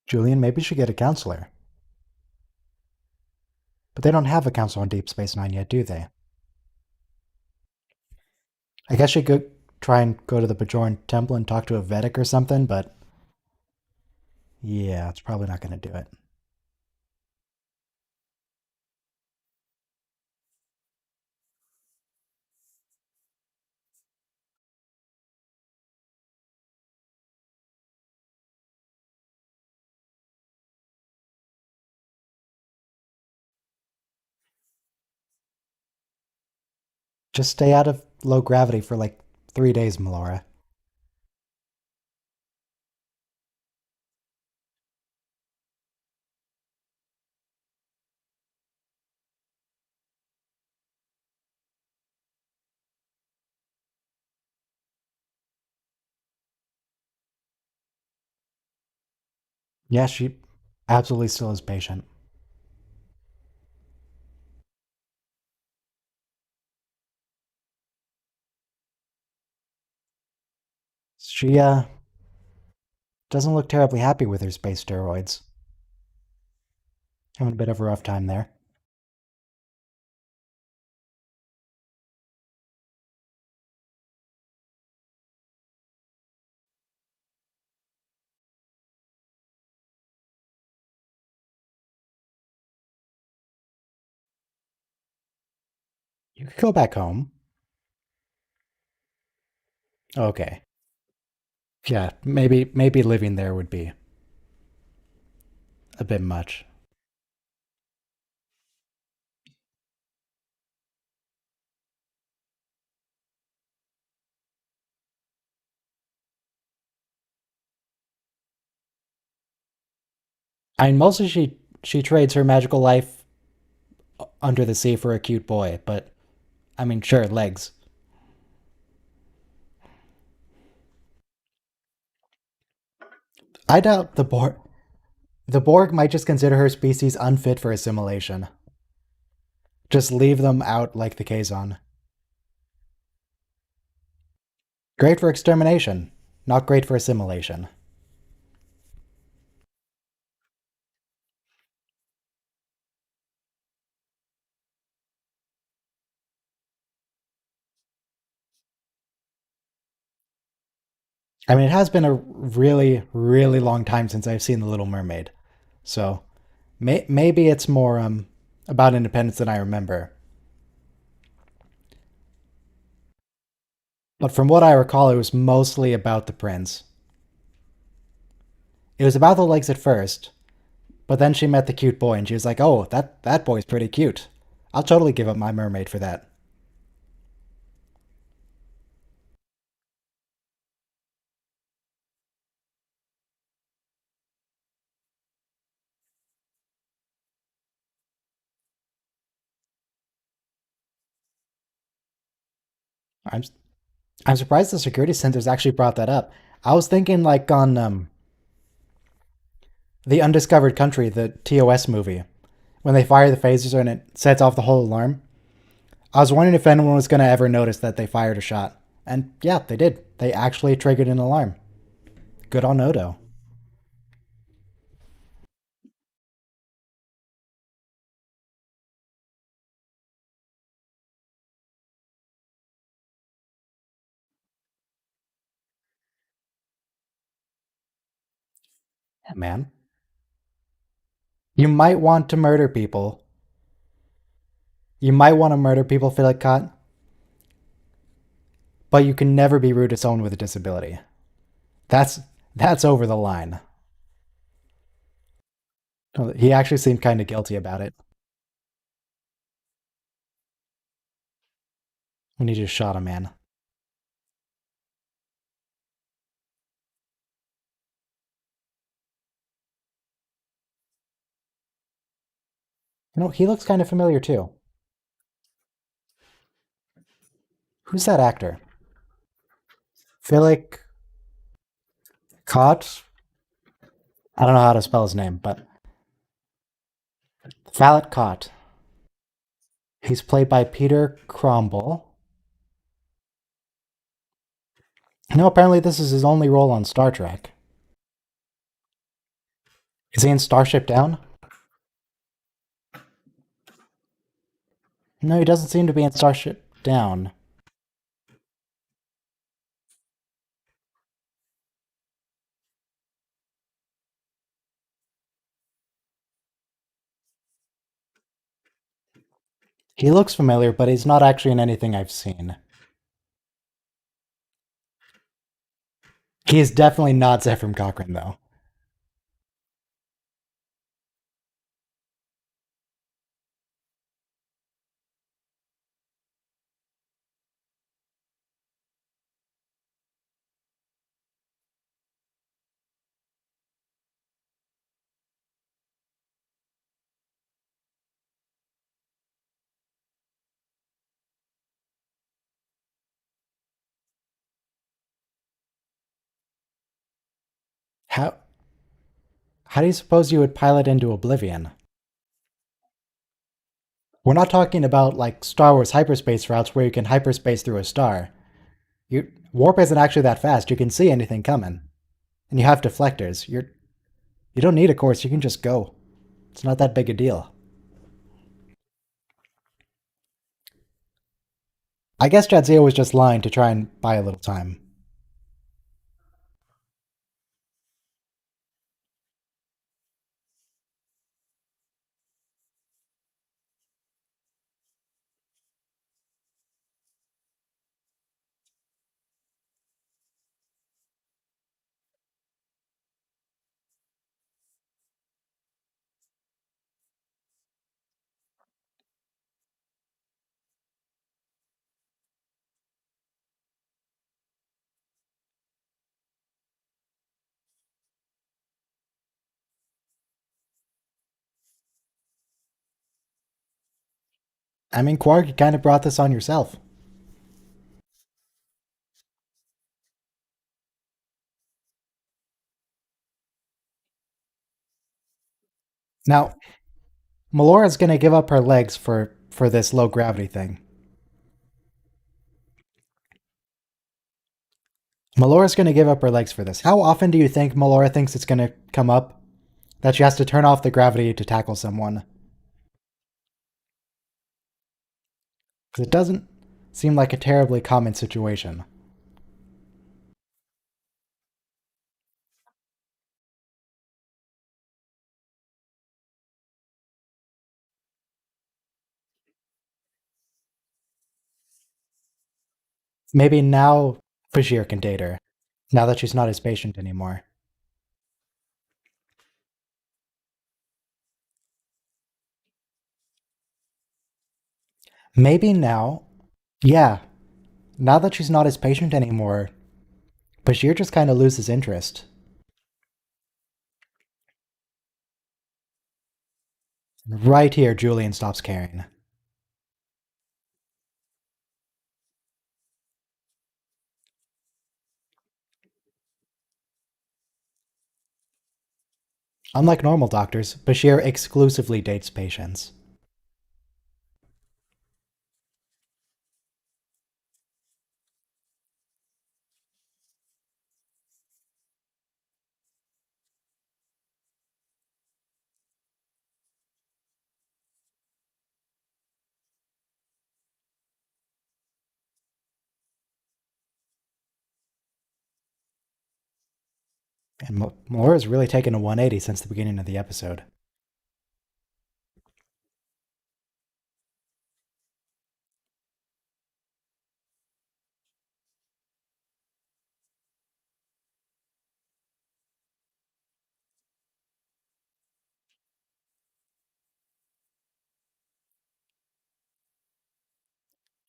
Julian maybe should get a counselor. But they don't have a counselor on Deep Space Nine yet, do they? I guess she could try and go to the Bajoran Temple and talk to a Vedic or something, but yeah, it's probably not going to do it. Just stay out of low gravity for like 3 days, Melora. Yeah, she absolutely still is patient. She doesn't look terribly happy with her space steroids. Having a bit of a rough time there. You could go back home. Okay. Yeah, maybe living there would be a bit much. I mean, mostly she trades her magical life under the sea for a cute boy, but I mean, sure, legs. I doubt the Borg might just consider her species unfit for assimilation. Just leave them out like the Kazon. Great for extermination, not great for assimilation. I mean, it has been a really, really long time since I've seen The Little Mermaid, so maybe it's more about independence than I remember. But from what I recall, it was mostly about the prince. It was about the legs at first, but then she met the cute boy and she was like, "Oh, that boy's pretty cute. I'll totally give up my mermaid for that." I'm I'm surprised the security centers actually brought that up. I was thinking like on the Undiscovered Country, the TOS movie, when they fire the phasers and it sets off the whole alarm. I was wondering if anyone was going to ever notice that they fired a shot. And yeah, they did. They actually triggered an alarm. Good on Odo. Yeah, man. You might want to murder people. You might want to murder people, Philip Cott, but you can never be rude to someone with a disability. That's that's over the line. He actually seemed kind of guilty about it when he just shot a man. He looks kind of familiar too. Who's that actor? Philip Cott? I don't know how to spell his name, but Philip Cott. He's played by Peter Cromwell. Apparently this is his only role on Star Trek. Is he in Starship Down? No, he doesn't seem to be in Starship Down. He looks familiar, but he's not actually in anything I've seen. He is definitely not Zephram Cochrane, though. How how do you suppose you would pilot into oblivion? We're not talking about like Star Wars hyperspace routes where you can hyperspace through a star. Warp isn't actually that fast. You can see anything coming, and you have deflectors. You don't need a course. You can just go. It's not that big a deal. I guess Jadzia was just lying to try and buy a little time. I mean, Quark, you kind of brought this on yourself. Now, Melora's gonna give up her legs for this low gravity thing. Melora's gonna give up her legs for this. How often do you think Melora thinks it's gonna come up that she has to turn off the gravity to tackle someone? Because it doesn't seem like a terribly common situation. Maybe now Bashir can date her, now that she's not his patient anymore. Maybe now, yeah, now that she's not his patient anymore, Bashir just kind of loses interest. Right here, Julian stops caring. Unlike normal doctors, Bashir exclusively dates patients. And Melora's really taken a 180 since the beginning of the episode.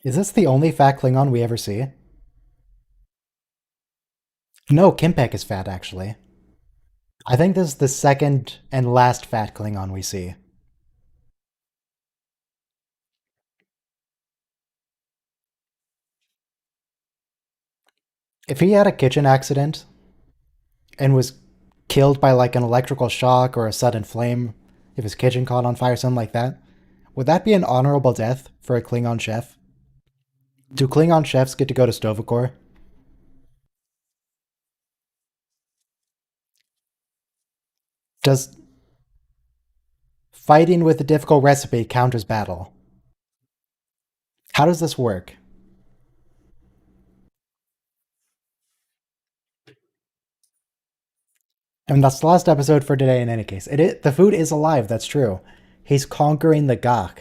Is this the only fat Klingon we ever see? No, Kimpek is fat, actually. I think this is the second and last fat Klingon we see. If he had a kitchen accident and was killed by like an electrical shock or a sudden flame, if his kitchen caught on fire, something like that, would that be an honorable death for a Klingon chef? Do Klingon chefs get to go to Stovacor? Does fighting with a difficult recipe count as battle? How does this work? And that's the last episode for today in any case. The food is alive, that's true. He's conquering the Gok.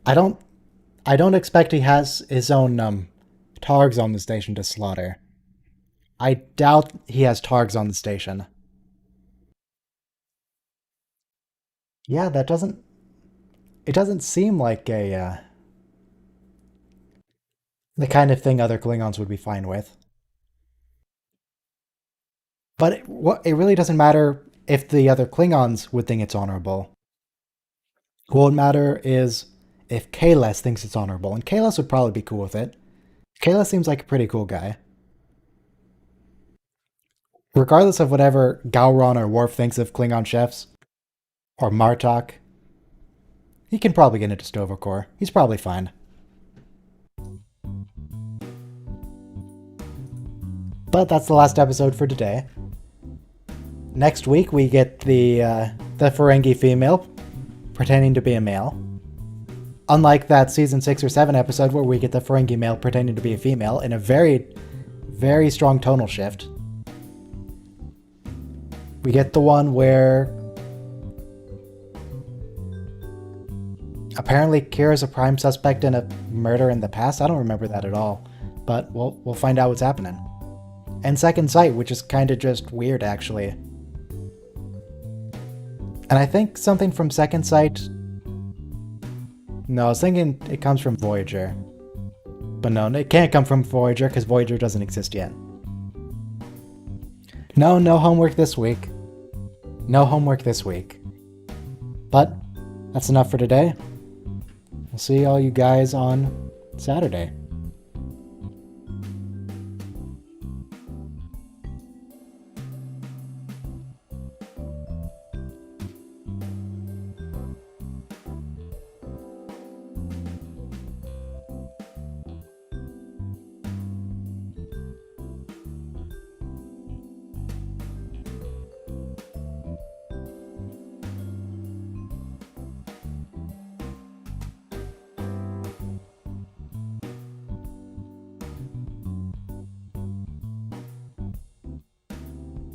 I don't expect he has his own targs on the station to slaughter. I doubt he has targs on the station. Yeah, that doesn't it doesn't seem like a the kind of thing other Klingons would be fine with. But it really doesn't matter if the other Klingons would think it's honorable. What would matter is if Kahless thinks it's honorable, and Kahless would probably be cool with it. Kahless seems like a pretty cool guy. Regardless of whatever Gowron or Worf thinks of Klingon chefs, or Martok, he can probably get into Stovacor. He's probably fine. But that's the last episode for today. Next week we get the Ferengi female pretending to be a male. Unlike that season 6 or 7 episode where we get the Ferengi male pretending to be a female in a very, very strong tonal shift. We get the one where apparently Kira's a prime suspect in a murder in the past. I don't remember that at all, but we'll find out what's happening. And Second Sight, which is kind of just weird, actually. And I think something from Second Sight... No, I was thinking it comes from Voyager. But no, it can't come from Voyager, because Voyager doesn't exist yet. No homework this week. No homework this week. But that's enough for today. We'll see all you guys on Saturday.